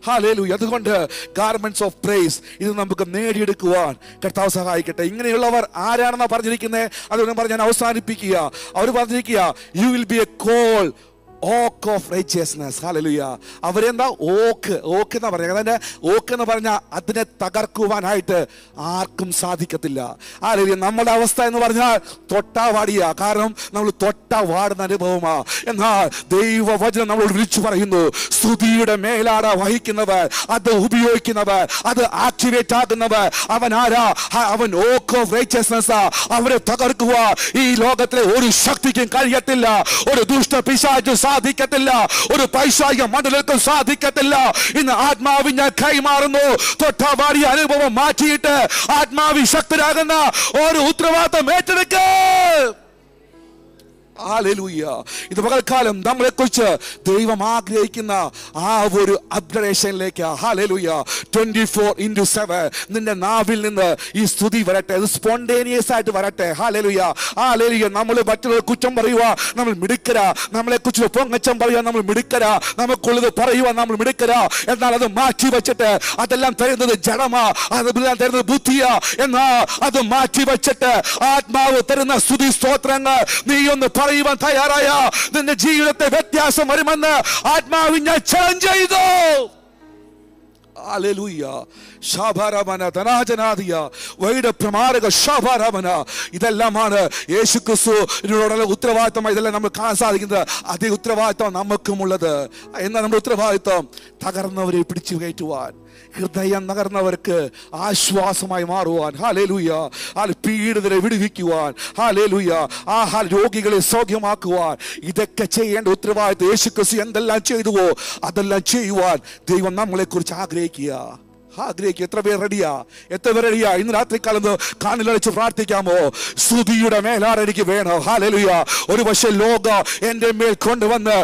hallelujah. അതുകൊണ്ട് ഗാർമെന്റ്സ് ഓഫ് പ്രൈസ് ഇത് നമുക്ക് നേടിയെടുക്കുവാൻ കർത്താവ് സഹായിക്കട്ടെ. ഇങ്ങനെയുള്ളവർ ആരാണെന്നാ പറഞ്ഞിരിക്കുന്നത്? അതുകൊണ്ട് പറഞ്ഞ് ഞാൻ അവസാനിപ്പിക്കുക. അവർ പറഞ്ഞിരിക്കുക, you will be a called oak of righteousness. ഹല്ലേലൂയ. അവരെന്താ ഓക്ക് എന്ന് പറഞ്ഞാൽ, അതിന്റെ ഓക്ക് എന്ന് പറഞ്ഞാൽ അതിനെ തകർക്കുവാനായിട്ട് ആർക്കും സാധിക്കത്തില്ല. ഹല്ലേലൂയ. നമ്മുടെ അവസ്ഥ എന്ന് പറഞ്ഞാൽ തൊട്ടാവാടിയ, കാരണം നമ്മൾ തൊട്ടാവാടുന്ന അനുഭവമാ. എന്നാൽ ദൈവവചനം നമ്മളോട് വിളിച്ചു പറയുന്നു, സ്തുതിയുടെ മേലാട വഹിക്കുന്നവർ, അത് ഉപയോഗിക്കുന്നവർ, അത് ആക്ടിവേറ്റ് ആകുന്നവർ, അവൻ ആരാ? അവൻ ഓക്ക് ഓഫ് റൈച്ചിയസ്നസ്. അവരെ തകർക്കുക ഈ ലോകത്തിലെ ഒരു ശക്തിക്കും കഴിയത്തില്ല. ഒരു ദുഷ്ട പിശാചും സാധിക്കത്തില്ല, ഒരു പൈശാചിക മണ്ഡലർക്കും സാധിക്കത്തില്ല. ഇന്ന് ആത്മാവിൽ ഞാൻ കൈമാറുന്നു. തൊട്ടാവാടിയ അനുഭവം മാറ്റിയിട്ട് ആത്മാവി ശക്തരാകുന്ന ഒരു ഉത്തരവാദിത്തം ഏറ്റെടുക്കുക. ഹല്ലേലൂയ. ഇത് പകൽക്കാലം നമ്മളെ കുറിച്ച് ദൈവം ആഗ്രഹിക്കുന്ന ആ ഒരു അപ്ഗ്രഡേഷനിലേക്ക്. ഹല്ലേലൂയ. 24/7 നിന്റെ നാവിൽ നിന്ന് ഈ സ്തുതി വരട്ടെ, അത് സ്പോണ്ടേനിയസ് ആയിട്ട് വരട്ടെ. Hallelujah, hallelujah. നമ്മൾ മറ്റുള്ള കുറ്റം പറയുക നമ്മൾ മിടുക്കരാ, നമ്മളെ കുറിച്ച് പൊങ്ങച്ചം പറയുക നമ്മൾ മിടുക്കരാ, നമുക്കുള്ളത് പറയുക നമ്മൾ മിടുക്കരാ. എന്നാൽ അത് മാറ്റി വെച്ചിട്ട് അതെല്ലാം തരുന്നത് ജഡമാ, അതെല്ലാം തരുന്നത് ബുദ്ധിയാ. എന്നാൽ അത് മാറ്റി വെച്ചിട്ട് ആത്മാവ് തരുന്ന സ്തുതി സ്തോത്രങ്ങൾ നീ ഒന്ന് പറയുവാൻ തയ്യാറായ നിന്റെ ജീവിതത്തെ വ്യത്യാസം വരുമെന്ന് ആത്മാവിൽ ഞാൻ ചലഞ്ച് ചെയ്തു. ഹല്ലേലൂയ. ശാബാരമന ധനാജനാദിയ വൈഡ പ്രമാരക ശാബാരമന. ഇതെല്ലാമാണ് യേശുക്രിസ്തുവിനോടുള്ള ഉത്തരവാദിത്തം. ഇതെല്ലാം നമ്മൾ കാണാൻ സാധിക്കുന്നത്. അതേ ഉത്തരവാദിത്തം നമുക്കുമുള്ളത്. എന്നാൽ നമ്മുടെ ഉത്തരവാദിത്തം തകർന്നവരെ പിടിച്ചു കയറ്റുവാൻ, ഹൃദയം തകർന്നവർക്ക് ആശ്വാസമായി മാറുവാൻ. ഹല്ലേലൂയ. പീഡിതരെ വിടുവിക്കുവാൻ. ഹല്ലേലൂയ. രോഗികളെ സൗഖ്യമാക്കുവാൻ. ഇതൊക്കെ ചെയ്യേണ്ട ഉത്തരവാദിത്തം യേശുക്രിസ്തു എന്തെല്ലാം ചെയ്തുവോ അതെല്ലാം ചെയ്യുവാൻ ദൈവം നമ്മളെ കുറിച്ച് ആഗ്രഹിക്കുക. എത്ര പേർ റെഡിയാ? എത്ര പേർ റെഡിയാ? ഇന്ന് രാത്രിക്കാലം കാണിലടിച്ച് പ്രാർത്ഥിക്കാമോ? സ്തുതിയുടെ മേലാർ എനിക്ക് വേണം. ഹല്ലേലൂയ. ഒരു പക്ഷേ ലോക എന്റെ മേൽ കൊണ്ടുവന്ന്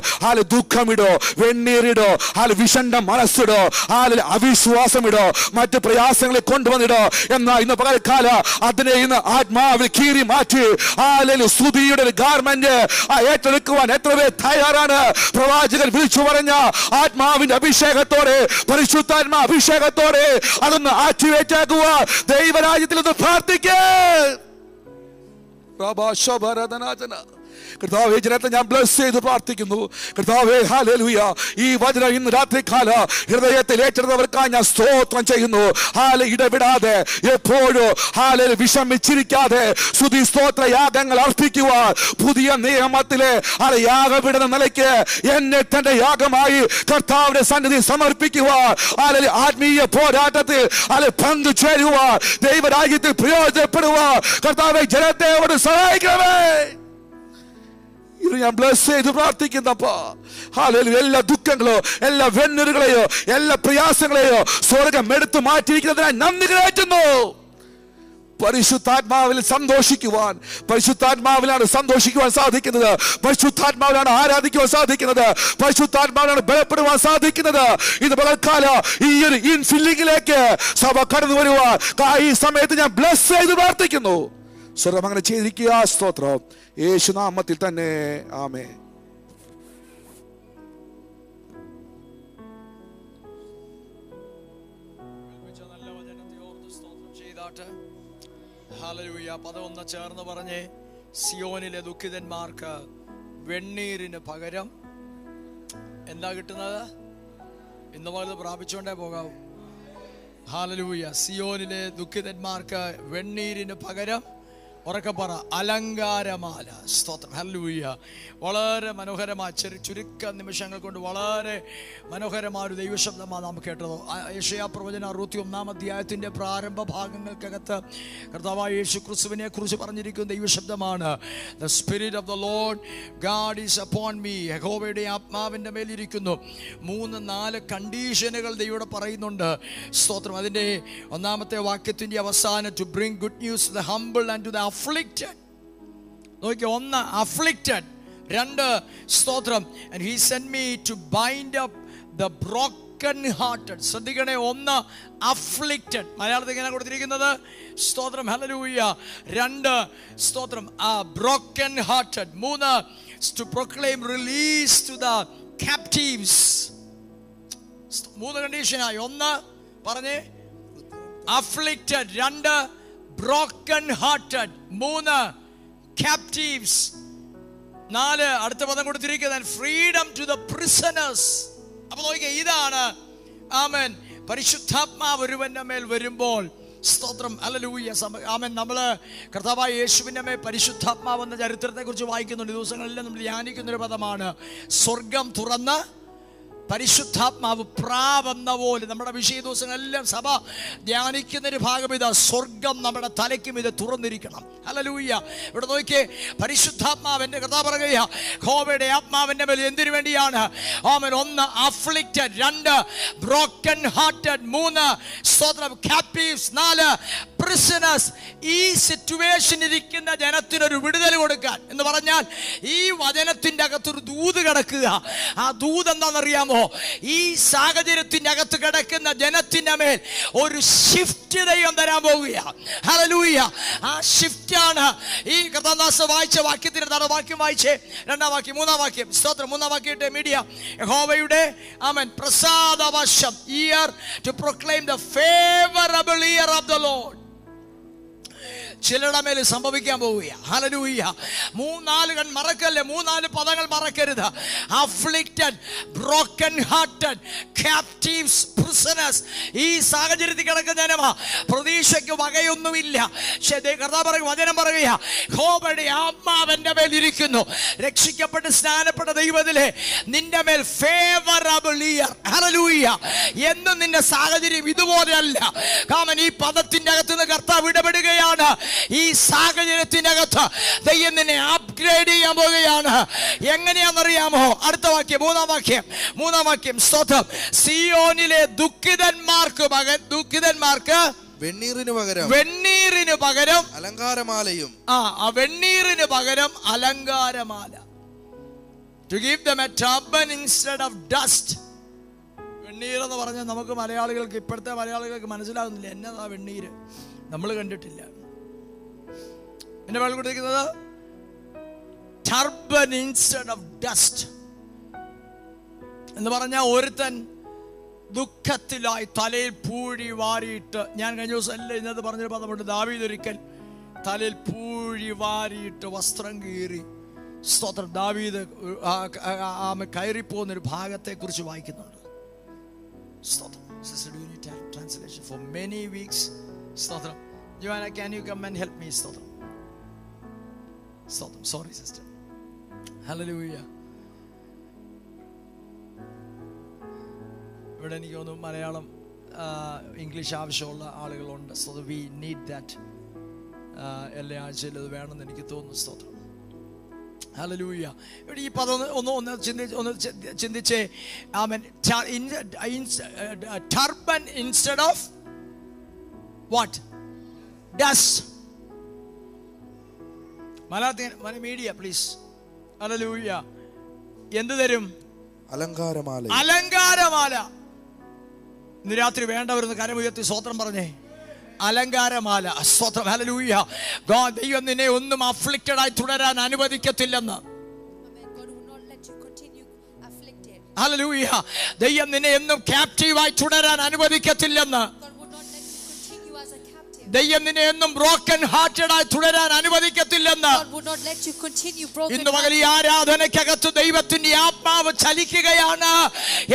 ദുഃഖമിടോ, വെണ്ണീരിടോ, വിഷണ്ട മനസ്സിടോ, അവിശ്വാസമിടോ, മറ്റ് പ്രയാസങ്ങളെ കൊണ്ടുവന്നിടോ. എന്നാൽ ഇന്ന് പകൽക്കാല അതിനെ ഇന്ന് ആത്മാവിൽ കീറി മാറ്റി സ്തുതിയുടെ ഒരു ഗാർമെന്റ് ഏറ്റെടുക്കുവാൻ എത്ര പേർ തയ്യാറാണ്? പ്രവാചകൻ വിളിച്ചു പറഞ്ഞ ആത്മാവിന്റെ അഭിഷേകത്തോടെ, പരിശുദ്ധാത്മാ അഭിഷേകത്തോടെ അതൊന്ന് ആക്ടിവേറ്റ് ആക്കുക. ദൈവരാജ്യത്തിൽ ഒന്ന് പ്രാർത്ഥിക്കേ. കർത്താവേ, ജനത്തെ ഞാൻ ബ്ലസ് ചെയ്ത് പ്രാർത്ഥിക്കുന്നു. കർത്താവേ, ഹല്ലേലൂയ. ഈ വചനം ഇന്ന് രാത്രികാല ഹൃദയത്തിൽ ഏറ്റെടുത്തവർക്കായി ഞാൻ സ്തോത്രം ചെയ്യുന്നു. ഇടപെടാതെ എപ്പോഴും വിഷമിച്ചിരിക്കാതെ സ്തുതി സ്തോത്ര യാഗങ്ങൾ അർപ്പിക്കുവാൻ പുതിയ നിയമത്തിലെ യാഗപീഠ നിലയ്ക്ക് എന്നെ തന്റെ യാഗമായി കർത്താവിന്റെ സന്നിധി സമർപ്പിക്കുവാൻ, ആത്മീയ പോരാട്ടത്തിൽ പങ്കുചേരുവാൻ, ദൈവരാജ്യത്തിൽ പ്രയോജനപ്പെടുവാൻ കർത്താവേ ജനത്തെ അവിടെ സഹായിക്കണമേ. ഞാൻ ബ്ലസ് ചെയ്ത് പ്രാർത്ഥിക്കുന്നപ്പാ. എല്ലാ ദുഃഖങ്ങളോ, എല്ലാ വെണ്ണുകളെയോ, എല്ലാ പ്രയാസങ്ങളെയോ സ്വർഗം എടുത്തു മാറ്റിയിരിക്കുന്നതിനായി നന്ദി കരേറ്റുന്നു. പരിശുദ്ധാത്മാവിൽ സന്തോഷിക്കുവാൻ, പരിശുദ്ധാത്മാവിലാണ് സന്തോഷിക്കുവാൻ സാധിക്കുന്നത്, പരിശുദ്ധാത്മാവിലാണ് ആരാധിക്കുവാൻ സാധിക്കുന്നത്, പരിശുദ്ധാത്മാവിലാണ് ബലപ്പെടുവാൻ സാധിക്കുന്നത്. ഇത് പകൽക്കാല ഈ ഒരു ഇൻഫില്ലിംഗിലേക്ക് സഭ കടന്നു വരുവാൻ ഈ സമയത്ത് ഞാൻ ബ്ലസ് ചെയ്ത് പ്രാർത്ഥിക്കുന്നു. സ്വർഗം അങ്ങനെ ചെയ്തിരിക്കുക. സ്തോത്രം യേശുനാമത്തിൽ തന്നെ. ആമേൻ. നല്ല വചനത്തെ ഓർത്ത് സ്തോത്രം ചെയ്താട്ട് ഹല്ലേലൂയ. പദം ഒന്ന് ചേർന്ന് പറഞ്ഞേ. സിയോനിലെ ദുഃഖിതന്മാർക്ക് വെണ്ണീരിന് പകരം എന്താ കിട്ടുന്നത്? ഇന്ന് മുതൽ പ്രാപിച്ചുകൊണ്ടേ പോകാവൂ. ഹല്ലേലൂയ. സിയോനിലെ ദുഃഖിതന്മാർക്ക് വെണ്ണീരിന് പകരം ഉറക്കെ പറ, അലങ്കാരമാല. സ്തോത്രം. ഹല്ലേലൂയ. വളരെ മനോഹരമായ ചുരുക്ക നിമിഷങ്ങൾ കൊണ്ട് വളരെ മനോഹരമായ ഒരു ദൈവശബ്ദമാണ് നാം കേട്ടത്. യെശയ്യാ പ്രവചനം 61-ാം അധ്യായത്തിൻ്റെ പ്രാരംഭ ഭാഗങ്ങൾക്കകത്ത് കർത്താവായ യേശു ക്രിസ്തുവിനെ കുറിച്ച് പറഞ്ഞിരിക്കുന്ന ദൈവശബ്ദമാണ്. The spirit of the Lord God is upon me. യഹോവയുടെ ആത്മാവിൻ്റെ മേലിരിക്കുന്നു. 3-4 കണ്ടീഷനുകൾ ദൈവം പറയുന്നുണ്ട്. സ്തോത്രം. അതിൻ്റെ 1-ാമത്തെ വാക്യത്തിൻ്റെ അവസാനം, to bring good news to the humble and to the afflicted. നോക്കിയോ, 1 afflicted, 2 സ്തോത്രം, and he sent me to bind up the broken hearted. ശ്രദ്ധിക്കണേ, 1 afflicted, മലയാളത്തിൽ ഇങ്ങനെ കൊടുത്തിരിക്കുന്നത്. സ്തോത്രം. ഹല്ലേലൂയ. 2 സ്തോത്രം, broken hearted. 3 to proclaim release to the captives. 3 കണ്ടീഷനായി. 1 പറഞ്ഞേ afflicted, 2 broken hearted, 3 captives, 4 അടുത്ത പദം കൊടുത്തിരിക്കുന്നത് freedom to the prisoners. അപ്പോൾ നോക്കിയേ, ഇതാണ് ആമേൻ പരിശുദ്ധാത്മാവ് ഒരുവന്റെ മേൽ വരുമ്പോൾ. സ്തോത്രം. ഹല്ലേലൂയ. ആമേൻ. നമ്മൾ കർത്താവായ യേശുവിൻ്റെ മേൽ പരിശുദ്ധാത്മാവ് എന്ന ചരിത്രത്തെക്കുറിച്ച് വായിക്കുന്നുണ്ട്. ദിവസങ്ങളെല്ലാം നമ്മൾ ധ്യാനിക്കുന്നൊരു പദമാണ്. സ്വർഗം തുറന്ന് പരിശുദ്ധാത്മാവ് പ്രാവെന്ന പോലെ. നമ്മുടെ വിഷയ ദിവസങ്ങളെല്ലാം സഭ ധ്യാനിക്കുന്നൊരു ഭാഗം ഇതാ, സ്വർഗം നമ്മുടെ തലയ്ക്കും ഇത് തുറന്നിരിക്കണം. ഹല്ലേലൂയ. ഇവിടെ നോക്കിയേ, പരിശുദ്ധാത്മാവിൻ്റെ കഥ പറയുക. യഹോവയുടെ ആത്മാവിൻ്റെ മേൽ എന്തിനു വേണ്ടിയാണ്? ആമേൻ. 1 afflicted, 2 broken hearted, 3 സ്തോത്രം captives, 4 prisoners. ഈ സിറ്റുവേഷൻ ഇരിക്കുന്ന ജനത്തിനൊരു വിടുതൽ കൊടുക്കാൻ എന്ന് പറഞ്ഞാൽ ഈ വചനത്തിൻ്റെ അകത്തൊരു ദൂത് കിടക്കുക. ആ ദൂത് എന്താണെന്നറിയാമോ? ഈ സാഹചര്യത്തിന്റെ അകത്ത് കിടക്കുന്ന ജനത്തിന്റെ മേൽ ഒരു ഷിഫ്റ്റ് ദൈവം തരാൻ പോവുകയാണ്. ഹല്ലേലൂയ. ആ ഷിഫ്റ്റാണ് ഈ കഥാദാസ വായിച്ച വാക്യത്തിന്റെ വാക്യം വായിച്ചേ. 2-ാം വാക്യം, 3-ാം വാക്യം. സ്തോത്രം. 3-ാം വാക്യത്തെ മീഡിയ, യഹോവയുടെ ആമേൻ പ്രസാദവർഷം, year to proclaim the favourable year of the Lord. ചിലരുടെ മേൽ സംഭവിക്കാൻ പോവുക. ഹല്ലേലൂയ. 3-4 മറക്കല്ലേ, 3-4 പദങ്ങൾ മറക്കരുത്. afflicted, broken hearted, captives, prisoners. ഈ സാഹചര്യത്തിൽ കിടക്കുന്ന ജനമാ. പ്രതീക്ഷയ്ക്ക് വകയൊന്നുമില്ല. വചനം പറയുക, യഹോവയുടെ ആത്മാവിന്റെ മേൽ ഇരിക്കുന്നു. രക്ഷിക്കപ്പെട്ട് സ്നാനപ്പെട്ട ദൈവത്തിലെ നിന്റെ മേൽ ഫേവറബിൾ ഇയർ. ഹല്ലേലൂയ. എന്നും നിന്റെ സാഹചര്യം ഇതുപോലെയല്ല. കാരണം ഈ പദത്തിന്റെ അകത്ത് നിന്ന് കർത്താവ് ഇടപെടുകയാണ്. ഈ സാഹചര്യത്തിനകത്ത് ദൈവം നിന്നെ അപ്ഗ്രേഡ് ചെയ്യാൻ പോവുകയാണ്. എങ്ങനെയാണെന്നറിയാമോ? അടുത്ത വാക്യം, 3-ാം വാക്യം. സ്തോത്രം. സിയോനിലെ ദുഃഖിതന്മാർക്ക് വെണ്ണീറിന് പകരം അലങ്കാരമാലയും. വെണ്ണീറിന് പകരം അലങ്കാരമാല. To give them a turban instead of dust. വെണ്ണീർ എന്ന് പറഞ്ഞാൽ നമുക്ക് മലയാളികൾക്ക്, ഇപ്പോഴത്തെ മലയാളികൾക്ക് മനസ്സിലാകുന്നില്ല എന്നതാ വെണ്ണീര്. നമ്മൾ കണ്ടിട്ടില്ല. എന്റെ പേര് കൊടുത്തിരിക്കുന്നത് ടർബൻ ഇൻസ്റ്റെഡ് ഓഫ് ഡസ്റ്റ് എന്ന് പറഞ്ഞാൽ ഒരുത്തൻ ദുഃഖത്തിലായി തലയിൽ പൂഴി വാരിയിട്ട്, ഞാൻ കഴിഞ്ഞ ദിവസം എല്ലാം ഇന്നത്തെ പറഞ്ഞൊരു പദമുണ്ട്, ദാവീദ് ഒരിക്കൽ തലയിൽ പൂഴി വാരിയിട്ട് വസ്ത്രം കീറി, സ്തോത്രം, ദാവീദ് കയറിപ്പോകുന്നൊരു ഭാഗത്തെ കുറിച്ച് വായിക്കുന്നുണ്ട്. സ്തോത്രം. Translation for many weeks. സ്തോത്രം. Joanna, can you come and help me? സ്തോത്രം. സ്തോത്രം. Sorry sister. Hallelujah. ഇവിടെ എനിക്ക് തോന്നുന്നു മലയാളം ഇംഗ്ലീഷ് ആവശ്യമുള്ള ആളുകളുണ്ട്. So we need that. എല്ലാ ആഴ്ചയിലും അത് വേണമെന്ന് എനിക്ക് തോന്നുന്നു. സ്തോത്രം. ഹല്ലേലൂയ. ഇവിടെ ഈ പദം ഒന്ന് ചിന്തിച്ചേ. ആമേൻ. Turban instead of what? Dust. മലയാളത്തിൽ മീഡിയ പ്ലീസ്. ഹല്ലേലൂയ. എന്ത് തരും? അലങ്കാരമാല. അലങ്കാരമാല. ഇന്ന് രാത്രി വേണ്ടവരെന്ന് കരമുയർത്തി സ്തോത്രം പറഞ്ഞേ. അലങ്കാരമാല. സ്തോത്രം. ഹല്ലേലൂയ. ദൈവം നിന്നെ ഒന്നും അഫ്ലിക്റ്റഡ് ആയി തുടരാൻ അനുവദിക്കത്തില്ലെന്ന്. ഹല്ലേലൂയ. ദൈവം നിന്നെ എന്നും ക്യാപ്റ്റീവായി തുടരാൻ അനുവദിക്കത്തില്ലെന്ന്. ദൈവം നിന്നെ എന്നും ബ്രോക്കൺ ഹാർട്ടഡ് ആയി തുടരാൻ അനുവദിക്കത്തില്ലെന്ന്. ഇന്ന് പകൽ ഈ ആരാധനയ്ക്കകത്ത് ദൈവത്തിന്റെ ആത്മാവ് ചലിക്കുകയാണ്.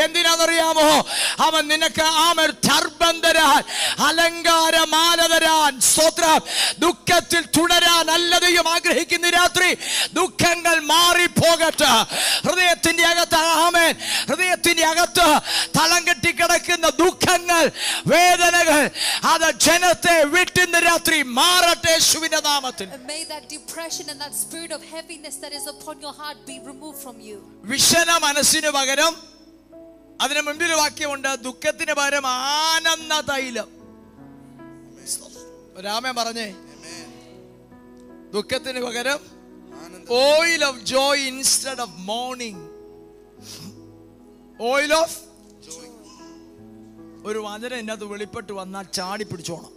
എന്തിനാണെന്നറിയാമോ? അവൻ നിനക്ക് ടർബൻ തരാൻ, അലങ്കാരമാല തരാൻ. സ്തോത്രം. ദുഃഖത്തിൽ തുടരാൻ അല്ല ദൈവം ആഗ്രഹിക്കുന്ന രാത്രി. ദുഃഖങ്ങൾ മാറിപ്പോകട്ടെ. ഹൃദയത്തിന്റെ അകത്ത് ഹൃദയത്തിന്റെ അകത്ത് തളം കെട്ടി കിടക്കുന്ന ദുഃഖങ്ങൾ, വേദനകൾ, അത് ജനത്തെ വിട്ടിന്ന് രാത്രി മാറട്ടെ യേശുവിന്റെ നാമത്തിൽ. May that depression and that spirit of heaviness that is upon your heart be removed from you. വിഷന മനസ്സിന് പകരം, അതിന് മുൻപിൽ വാക്യമുണ്ട്, ദുഃഖത്തിന് പകരം ആനന്ദ തൈലം. രാമൻ പറഞ്ഞേ, ദുഃഖത്തിന് പകരം oil of Joy instead of morning. Oil of Joy. ഒരു വചനം ഇതിനകത്ത് വെളിപ്പെട്ട് വന്നാൽ ചാടി പിടിച്ചോണം.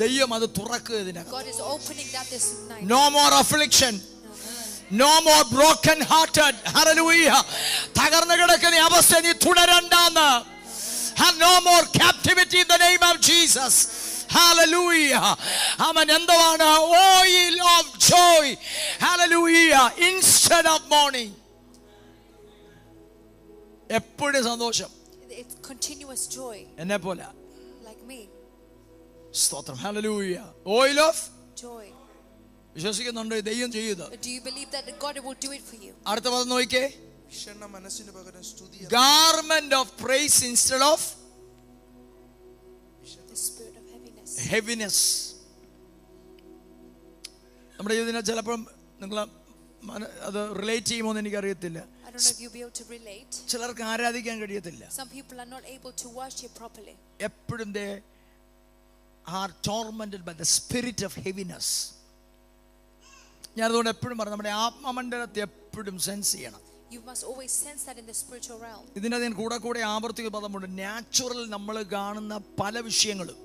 ദൈവം അത് തുറക്കുക. No more affliction, no more broken hearted. ഹല്ലേലൂയ. തകർന്നു കിടക്കുന്ന അവസ്ഥ നീ തുടരണ്ടെന്ന്. No more captivity in the name of Jesus. ഹല്ലേലൂയ. അവൻ എന്താണ്? Oil of joy. ഹല്ലേലൂയ. Instead of mourning. എപ്പോഴും സന്തോഷം. It's continuous joy. എന്നെ പോലെ. Like me. സ്തോത്രം. ഹല്ലേലൂയ. Oil of joy. വിശ്വസിക്കുന്നുണ്ടോ ദൈവം ചെയ്യുന്നത്? Do you believe that God will do it for you? അടുത്ത പദം നോക്കിക്കേ. വിഷണ്ണ മനസ്സിന് പകരം സ്തുതി. Garment of praise instead of the spirit of heaviness. Heaviness. നമ്മുടെ ഇതിനെ ചിലപ്പോൾ നിങ്ങൾ അത് റിലേറ്റ് ചെയ്യുമോ എന്ന് എനിക്കറിയത്തില്ല. I don't know if you'll be able to relate. ചിലർക്ക് ആരാധിക്കാൻ കഴിയത്തില്ല. Some people are not able to worship properly. എപ്പോഴും they are tormented by the spirit of heaviness. ഞാൻ അതുകൊണ്ട് എപ്പോഴും പറഞ്ഞു, നമ്മുടെ ആത്മമണ്ഡലത്തെ എപ്പോഴും സെൻസ് ചെയ്യണം. You must always sense that in the spiritual realm. ഇതിനെ ഞാൻ കൂടെ ആവർത്തിക്കുന്ന പദമുണ്ട്. നാച്ചുറൽ നമ്മൾ കാണുന്ന പല വിഷയങ്ങളും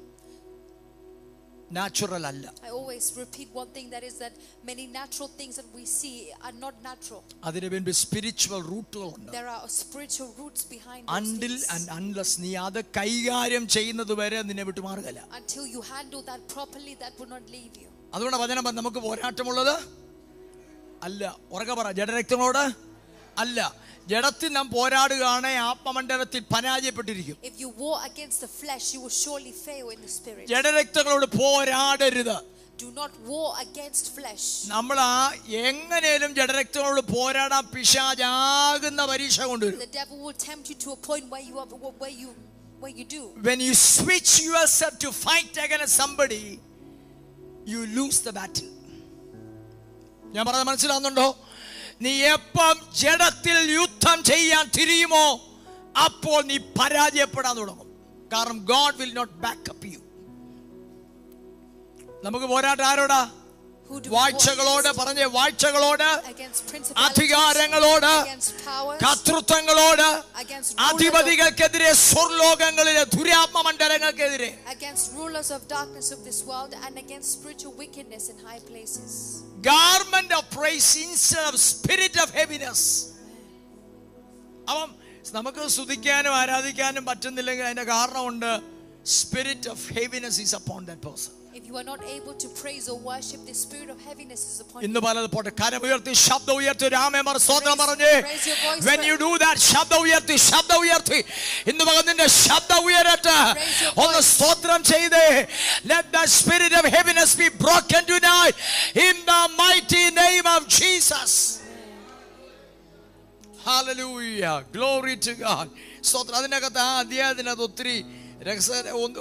നാച്ചുറൽ അല്ല. I always repeat one thing, that is that many natural things that we see are not natural. അതിന് വേണ്ടി spiritual റൂട്ടുകളുണ്ട്. There are spiritual roots behind those Until things. and unless നീ അത് കൈകാര്യം ചെയ്യുന്നത് വരെ നിന്നെ വിട്ടു മാറുകയില്ല. Until you handle that properly, that will not leave you. അതുകൊണ്ട് വചനം നമുക്ക് പോരാട്ടമുള്ളത് അല്ല. ഉറക്കെ പറ, ജഡരക്തങ്ങളോട് അല്ല. ജഡത്തിൽ നാം പോരാടുകയാണെ ആത്മമണ്ഡലത്തിൽ പരാജയപ്പെട്ടിരിക്കും. If you war against the flesh, you will surely fail in the spirit. ജഡരക്തങ്ങളോട് പോരാടരുത്. Do not war against flesh. നമ്മൾ എങ്ങനെയും ജഡരക്തങ്ങളോട് പോരാടാൻ പിശാചാകുന്ന പരീക്ഷ കൊണ്ടുവരും. The devil will tempt you to a point where you do. When you switch yourself to fight against somebody, you lose the battle. ഞാൻ പറഞ്ഞത് മനസ്സിലാവുന്നുണ്ടോ? നീ എപ്പം ജഡത്തിൽ യുദ്ധം ചെയ്യാൻ തിരിയുമോ അപ്പോൾ നീ പരാജയപ്പെടാൻ തുടങ്ങും. കാരണം God will not back up you. നമുക്ക് പോരാട്ടം ആരോടാ? വാഴ്ചകളോട്. പറഞ്ഞേ, വാഴ്ചകളോട്, അധികാരങ്ങളോട്, കർത്തൃത്വങ്ങളോട്, അധിപതികൾക്കെതിരെ, സ്വർലോകങ്ങളിലെ ദുരാത്മമണ്ഡലങ്ങൾക്കെതിരെ. Against rulers of darkness of this world and against spiritual wickedness in high places. Garment of praise instead of spirit of heaviness. അപ്പം നമുക്ക് സ്തുതിക്കാനും ആരാധിക്കാനും പറ്റുന്നില്ലെങ്കിൽ അതിന്റെ കാരണമുണ്ട്. Spirit of heaviness is upon that person. If you are not able to praise or worship, the spirit of heaviness is upon you. ഇന്ന് പലത് പോട്ടെ, കരമുയർത്തി ശബ്ദം ഉയർത്തി രാമേമർ സ്തോത്രം പറഞ്ഞേ. When you do that, ശബ്ദം ഉയർത്തി ഇന്ന് പകൽ നിന്റെ ശബ്ദം ഉയരട്ടെ, ഒന്ന് സ്തോത്രം ചെയ്തേ. Let the spirit of heaviness be broken tonight in the mighty name of Jesus. Hallelujah, glory to God. സ്തോത്രം. അതിനകത്ത് ആ അധ്യായത്തിനകത്ത്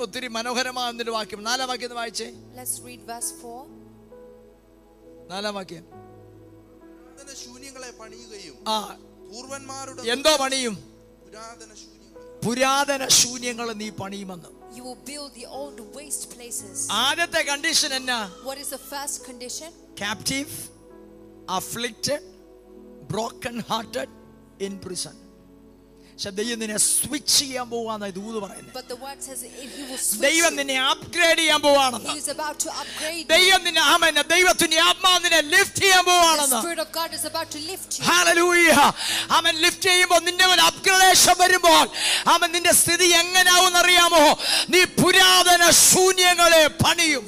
ഒത്തിരി മനോഹരമായ വാക്യം. 4-ാം വാക്യം വായിച്ചേ. Let's read verse 4. 4-ാം വാക്യം. ശൂന്യങ്ങളെ പണിയുകയും പൂർവന്മാരുടെ എന്തോ പണിയും? പുരാതന ശൂന്യങ്ങൾ നീ പണിയുമെന്ന്. You will build the old waste places. ആദ്യത്തെ കണ്ടീഷൻ എന്നാ? What is the first condition? Captive, afflicted, broken hearted, in prison. ദൈവം നിന്നെ സ്വിച്ച് ചെയ്യാൻ പോവാന്ന് ദൂത് പറയുന്നത്. But the word says he will switch. ദൈവം നിന്നെ അപ്ഗ്രേഡ് ചെയ്യാൻ പോവാണെന്ന്. He is about to upgrade you. ദൈവം നിന്നെ ദൈവത്തിന്റെ ആത്മാവ് നിന്നെ ലിഫ്റ്റ് ചെയ്യാൻ പോവാണെന്ന്. The spirit of God is about to lift you. Hallelujah. Lift ചെയ്യുമ്പോൾ നിന്റെ ഒരു അപ്ഗ്രേഡേഷൻ വരുമ്പോൾ നിന്റെ സ്ഥിതി എങ്ങനെയാവും അറിയാമോ? നീ പുരാതന ശൂന്യങ്ങളെ പണിയും.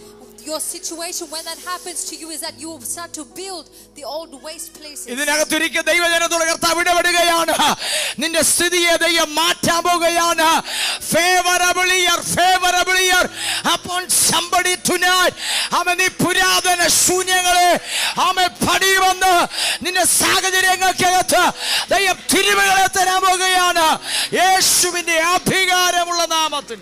Your situation when that happens to you is that you will start to build the old waste places. ഇതിനകത്തൊരിക്കൽ ദൈവജനത്തോട് കർത്താവ് ഇടപെടുകയാണ്. നിന്റെ സ്ഥിതിയെ ദൈവം മാറ്റാൻ പോകുകയാണ്. Favorable year upon somebody tonight. നീ പുരാതന ശൂന്യങ്ങളെ പണിയുമെന്ന് നിന്റെ സാഹചര്യങ്ങൾക്കകത്ത് ദൈവം തിരിവുകളെ തരാൻ പോകുകയാണ്, യേശുവിന്റെ അധികാരമുള്ള നാമത്തിൽ.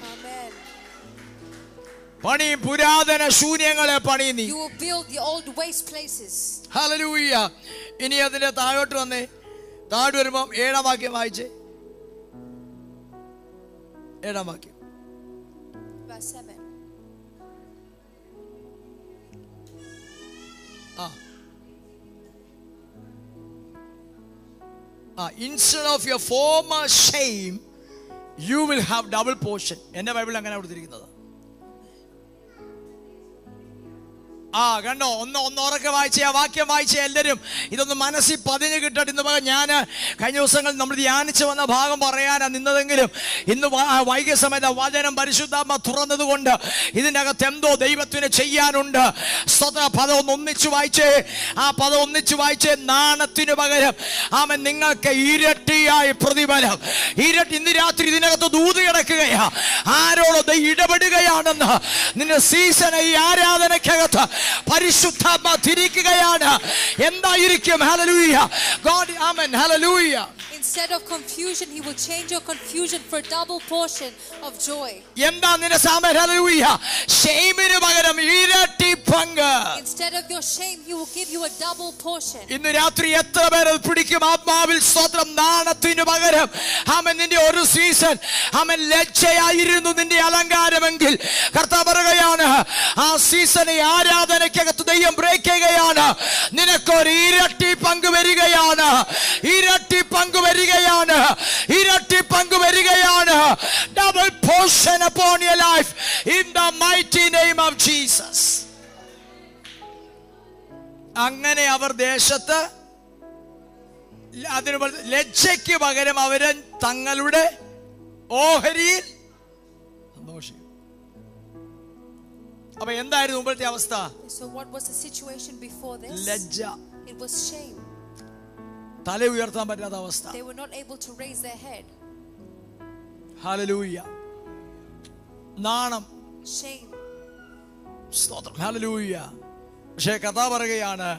പണി പുരാതന ശൂന്യങ്ങളെ പണി നീ. You will build the old waste places. Hallelujah. ഇനി അതിന്റെ താഴോട്ട് വന്നേ. താഴോട്ട് വരുമ്പോൾ 7-ാം വാക്യം വായിച്ചേ. 7-ാം വാക്യം. Verse 7. Instead of your former shame, you will have double portion. എന്റെ ബൈബിൾ അങ്ങനെ കൊടുത്തിരിക്കുന്നത്. കണ്ടോ? ഒന്നുറക്കെ വായിച്ചേ, ആ വാക്യം വായിച്ചേ എല്ലാവരും. ഇതൊന്ന് മനസ്സിൽ പതിഞ്ഞ് കിട്ടട്ടെ. ഇന്ന് ഞാൻ കഴിഞ്ഞ ദിവസങ്ങളിൽ നമ്മൾ ധ്യാനിച്ചു വന്ന ഭാഗം പറയാനാണ് നിന്നതെങ്കിലും ഇന്ന് വൈകിയ സമയത്ത് വചനം പരിശുദ്ധാത്മ തുറന്നതുകൊണ്ട് ഇതിൻ്റെ അകത്ത് എന്തോ ദൈവത്തിന് ചെയ്യാനുണ്ട്. പദം ഒന്നിച്ചു വായിച്ചേ. ആ പദം ഒന്നിച്ചു വായിച്ചേ. നാണത്തിനു പകരം നിങ്ങൾക്ക് ഇരട്ടിയായി പ്രതിഫലം. ഇന്ന് രാത്രി ഇതിനകത്ത് ദൂത് കിടക്കുകയാ. ആരോടോ ഇടപെടുകയാണെന്ന് നിന്റെ സീസൺ ഈ ആരാധനയ്ക്കകത്ത് പരിശുദ്ധാത്മ തിരിക്കുകയാണ്. എന്തായിരിക്കും? Hallelujah. God amen. Hallelujah. Instead of confusion, he will change your confusion for double portion of joy. എന്താ നിന്റെ സാമേ? ഹല്ലേലൂയ. ഷെയിമിന് പകരം ഇരട്ടി പങ്ക്. Instead of your shame, he will give you a double portion. ഇന്ന് രാത്രി എത്ര പേര് പിടിക്കും ആത്മാവിൽ? സ്തോത്രം. നാണത്തിനു പകരം നിന്റെ ഒരു സീസൺ ലജ്ജയായിരുന്നു നിന്റെ അലങ്കാരമെങ്കിൽ കർത്താവ് പറയുകയാണ് ആ സീസണെ ആരാധനയ്ക്കകത്ത് ദൈവം ബ്രേക്ക് ചെയ്യുകയാണ്. നിനക്കൊരു ഇരട്ടി പങ്ക് വരികയാണ്. ഇരട്ടി പങ്ക് വരികയാണ്. ഇരട്ടി പങ്ക് വരികയാണ്. Double portion upon your life in the mighty name of Jesus. അങ്ങനെ അവർ ദേശത്ത് അതിന് ലജ്ജയ്ക്ക് പകരം അവര് തങ്ങളുടെ ഓഹരിയിൽ സന്തോഷിക്കും. അപ്പൊ എന്തായിരുന്നു മുമ്പത്തെ അവസ്ഥ? So what was the situation before this? ലജ്ജ. It was shame. തല ഉയർത്താൻ പറ്റാത്ത അവസ്ഥ. They were not able to raise their head. Hallelujah. നാണം. Shame. സ്തോത്രം. ഹല്ലേലൂയ. പക്ഷേ കർത്താവ് പറയുകയാണ്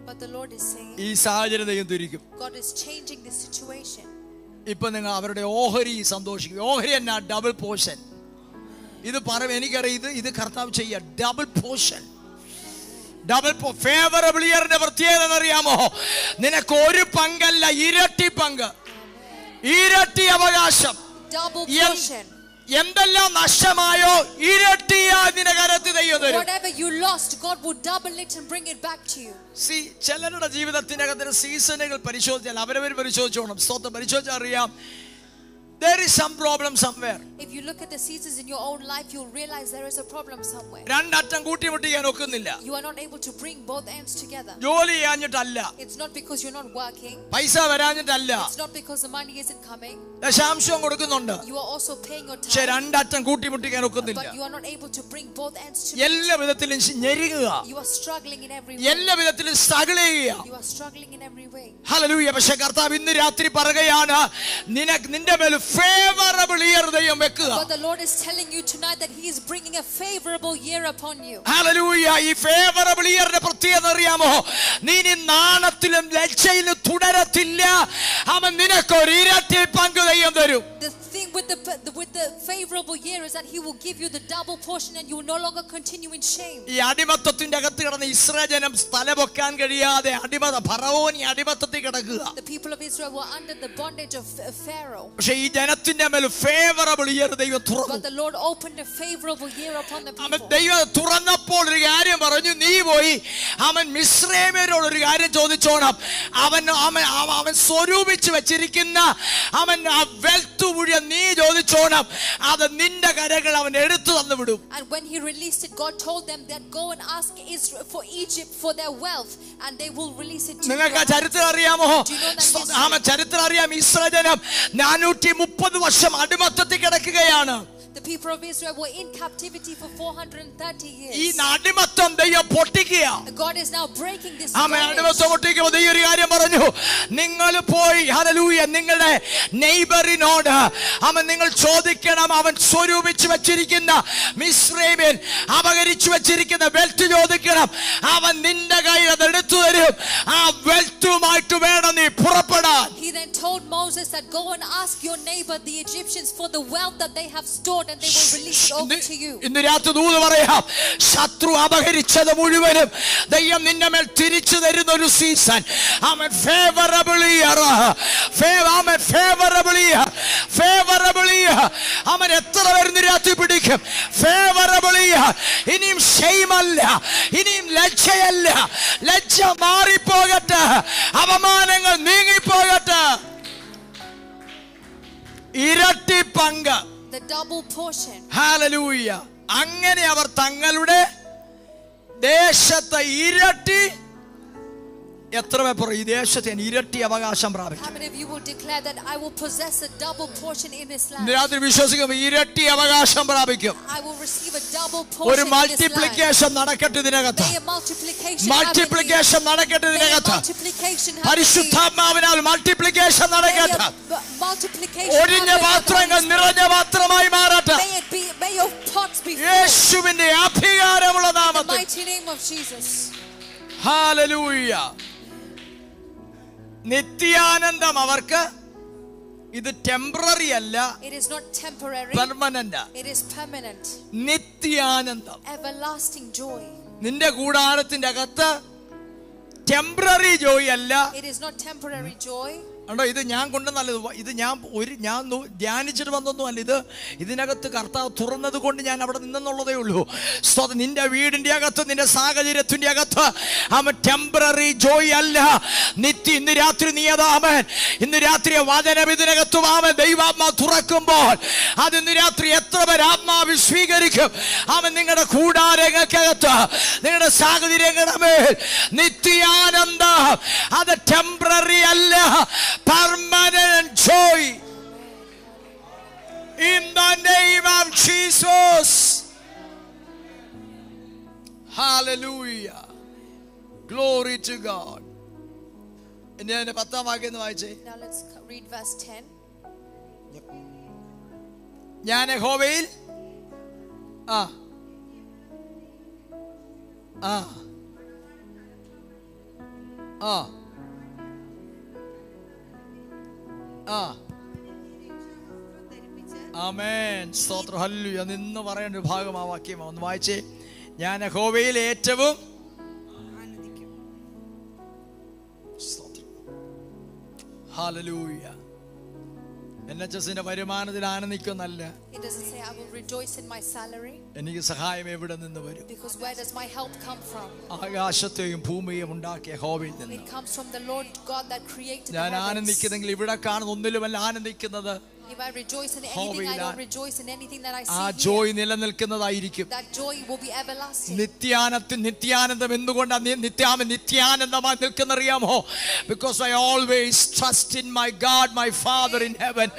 But the Lord is saying, ഈ സാഹചര്യം ദൈവം തിരിക്കും. God is changing the situation. ഇപ്പൊ നിങ്ങൾ അവരുടെ ഓഹരി സന്തോഷിക്കും. ഓഹരി എന്നാ? Double portion. ഇത് പറയും എനിക്കറിയാം. ഇത് കർത്താവ് ചെയ്യുക. Double portion. ഡബിൾ ഫേവറബിൾ ഇയറിന്റെ പ്രത്യേകത എന്നറിയാമോ? നിനക്ക് ഒരു പങ്കല്ല, ഇരട്ടി പങ്ക്, ഇരട്ടി അവകാശം. Double portion. എന്തെല്ലാം നഷ്ടമായോ ഇരട്ടിയായി നിന്റെ കരത്തിൽ ദൈവം തരും. Whatever you lost, God will double it and bring it back to you. ചിലരുടെ ജീവിതത്തിനകത്തിന് സീസണുകൾ പരിശോധിച്ചാൽ അവരവർ പരിശോധിച്ചോണം. സ്തോത്രം. പരിശോധിച്ചാൽ അറിയാം there is some problem somewhere. If you look at the seasons in your own life, you'll realize there is a problem somewhere. രണ്ടറ്റം കൂട്ടിമുട്ടിക്കാൻ ഒക്കുന്നില്ല. You are not able to bring both ends together. ജോലി ചെയ്യാഞ്ഞിട്ടല്ല, It's not because you're not working. പൈസ വരാഞ്ഞിട്ടല്ല, It's not because the money isn't coming. ദശാംശം കൊടുക്കുന്നുണ്ട്, You are also paying your പക്ഷെ time. രണ്ടറ്റം കൂട്ടിമുട്ടിക്കാൻ ഒക്കുന്നില്ല. But you are not able to bring both ends together. എല്ലാ വിധത്തിലും ഞെരുങ്ങുക, You are struggling in every way. എല്ലാ വിധത്തിലും struggle ചെയ്യുക. You are struggling in every way. Hallelujah. പക്ഷെ കർത്താവ് ഇന്ന് രാത്രി പറയുകയാണ്, നിന്റെ മേൽ ഫേവറബിൾ ഇയർ ദൈവം വെക്കുക. But the Lord is telling you tonight that He is bringing a favorable year upon you. Hallelujah. ഈ ഫേവറബിൾ ഇയറിന്റെ പ്രത്യേകത അറിയാമോ? നീ നാണത്തിലും ലജ്ജയിലും തുടരത്തില്ല. അവൻ നിനക്കൊരു ഇരട്ടി പങ്ക് ദൈവം തരും. The thing with the favorable year is that He will give you the double portion and you will no longer continue in shame. ഈ അടിമത്തത്തിന്റെ അകത്ത് കിടന്ന ഇസ്രായേൽ ജനം തലപൊക്കാൻ കഴിയാതെ ഫറവോൻ ഈ അടിമത്തത്തിൽ കിടക്കുക. The people of Israel were under the bondage of Pharaoh. പക്ഷേ ഈ ജനത്തിന്റെ മേൽ ഫേവറബിൾ ഇയർ ദൈവം തുറന്നു. But the Lord opened a favorable year upon the അവൻ people. ദൈവം തുറന്നപ്പോൾ ഒരു കാര്യം പറഞ്ഞു, നീ പോയി അവൻ മിസ്രയീമ്യരോട് ഒരു കാര്യം ചോദിച്ചോണം. അവൻ സ്വരൂപിച്ച് വെച്ചിരിക്കുന്ന അവൻ വെൽത്ത് മുഴുവൻ നീ ചോദിച്ചോണം. അത് നിന്റെ കരകൾ അവൻ എടുത്തു തന്നു വിടും. And when He released it, God told them that go and ask Israel for Egypt for their wealth, and they will release it to you. നിങ്ങൾക്ക് ആ ചരിത്രം അറിയാമോ? ചരിത്രം അറിയാം. ഇസ്രായേൽ ജനം 430 വർഷം അടിമത്തത്തിൽ കിടക്കുകയാണ്. The people of Israel were in captivity for 430 ഈ years. അടിമത്തം ദൈവം പൊട്ടിക്കുക. God is now breaking this അടിമത്തം പൊട്ടിക്കുമ്പോൾ ദൈവം ഒരു കാര്യം പറഞ്ഞു, നിങ്ങൾ പോയി ഹല്ലേലൂയ നിങ്ങളുടെ നെയ്ബറിനോട് നിങ്ങൾ ചോദിക്കണം, അവൻ സ്വരൂപിച്ച് വെച്ചിരിക്കുന്ന മിസ്രയീമ്യൻ അപഹരിച്ചു വെച്ചിരിക്കുന്ന വെൽത്ത് ചോദിക്കണം. അവൻ നിന്റെ കയ്യിൽ അത് എടുത്തു തരും. ആ വെൽത്തുമായിട്ട് വേണം നീ പുറപ്പെടാൻ. He then told Moses that go and ask your neighbor the Egyptians for the wealth that they have stored, and they will release it over to you. ഇന്ന് രാത്രി ദൂത് പറയാം, ശത്രു അപഹരിച്ചത് മുഴുവനും ദൈവം നിന്റെ മേൽ തിരിച്ചു തരുന്ന ഒരു സീസൺ. അവൻ ഫേവറബിൾ ഇയർ, ഫേവറബിൾ ഇയർ. അവൻ എത്ര പേര് രാത്രി പിടിക്കും? Favourable year. ഇനിയും ഷെയ്മല്ല, ഇനിയും ലജ്ജയല്ല. ലജ്ജ മാറിപ്പോകട്ടെ, അപമാനങ്ങൾ നീങ്ങിപ്പോകട്ടെ. ഇരട്ടി പങ്ക്, The double portion. ഹല്ലേലൂയ. അങ്ങനെ അവർ തങ്ങളുടെ ദേശത്തെ ഇരട്ടി, എത്ര പേർ ഈ ദേശത്തെ ഇരട്ടി അവകാശം പ്രാപിക്കും? How many of you will declare that I will possess a double portion in this land? രാത്രി വിശ്വസിക്കും, ഇരട്ടി അവകാശം പ്രാപിക്കും. I will receive a double ഒരു portion in this land. Multiplication നടക്കട്ടെ ഇതിനകത്ത്. May a multiplication മൾട്ടിപ്ലിക്കേഷൻ നടക്കട്ടെ ഇതിനകത്ത്. പരിശുദ്ധാത്മാവിനാൽ മൾട്ടിപ്ലിക്കേഷൻ നടക്കട്ടെ. ഒഴിഞ്ഞ പാത്രങ്ങൾ നിറഞ്ഞ പാത്രമായി മാറട്ടെ. May your pots be full. യേശുവിന്റെ അധികാരമുള്ള In the നാമത്തിൽ. mighty name of Jesus. ഹല്ലേലൂയ. നിത്യാനന്ദം അവർക്ക്. ഇത് ടെമ്പററി അല്ല, It is not temporary. Permanent. It is permanent. നിത്യാനന്ദം. Everlasting joy. നിന്റെ കൂടാരത്തിന്റെ അകത്ത് ടെമ്പററി ജോയ് അല്ല. It is not temporary joy. കണ്ടോ, ഇത് ഞാൻ കൊണ്ടുവന്നല്ല, ഇത് ഞാൻ ധ്യാനിച്ചിട്ട് വന്നൊന്നും അല്ല. ഇതിനകത്ത് കർത്താവ് തുറന്നത് കൊണ്ട് ഞാൻ അവിടെ നിന്നെന്നുള്ളതേ ഉള്ളൂ. നിന്റെ വീടിന്റെ അകത്ത്, നിന്റെ സാഹചര്യത്തിന്റെ അകത്ത് അവൻ ടെമ്പററി ജോയ് അല്ല, നിത്യ. ഇന്ന് രാത്രി നീ അതാമൻ, ഇന്ന് രാത്രി വചനം ഇതിനകത്തും അവൻ ദൈവാത്മാ തുറക്കുമ്പോൾ അത് ഇന്ന് രാത്രി എത്ര പേർ ആത്മാവിൽ സ്വീകരിക്കും? അവൻ നിങ്ങളുടെ കൂടാരങ്ങൾക്കകത്ത്, നിങ്ങളുടെ സാഹചര്യങ്ങളുടെ മേൽ നിത്യാനന്ദം. അത് ടെമ്പററി അല്ല, permanent joy in the name of Jesus. Hallelujah. Glory to God. ഇനി അതിന്റെ 10ാം വാക്യം ഒന്ന് വായിച്ചേ. Now let's read verse 10. ഞാൻ യഹോവയിൽ ആമേൻ. സ്തോത്രം. ഹല്ലേലൂയ. നിന്ന് പറയേണ്ട ഒരു ഭാഗം ആ വാക്യം ഒന്ന് വായിച്ചേ. ഞാൻ യഹോവയിൽ ഏറ്റവും ഹല്ലേലൂയ. NHSന്റെ വരുമാനത്തിൽ ആനന്ദിക്കുന്നല്ല. It doesn't say I will rejoice in my salary. എനിക്ക് സഹായം എവിടെ നിന്ന് വരും? Because where does my help come from? ആകാശത്തെയും ഭൂമിയെയും ഉണ്ടാക്കിയ യഹോവയിൽ നിന്ന്. It comes from the Lord God that created the ഞാൻ heavens. ആനന്ദിക്കുന്നെങ്കിൽ ഇവിടെ കാണുന്ന ഒന്നിലുമല്ല ആനന്ദിക്കുന്നത്. If I rejoice in anything, I don't rejoice in anything that I see ആ here. Joy നിലനിൽക്കുന്നതായിരിക്കും. That joy will be everlasting. നിത്യാനന്ദം എന്തുകൊണ്ടാണ് നിത്യാനന്ദമായി നിൽക്കുന്നറിയാമോ? Because I always trust in my God, my Father in heaven.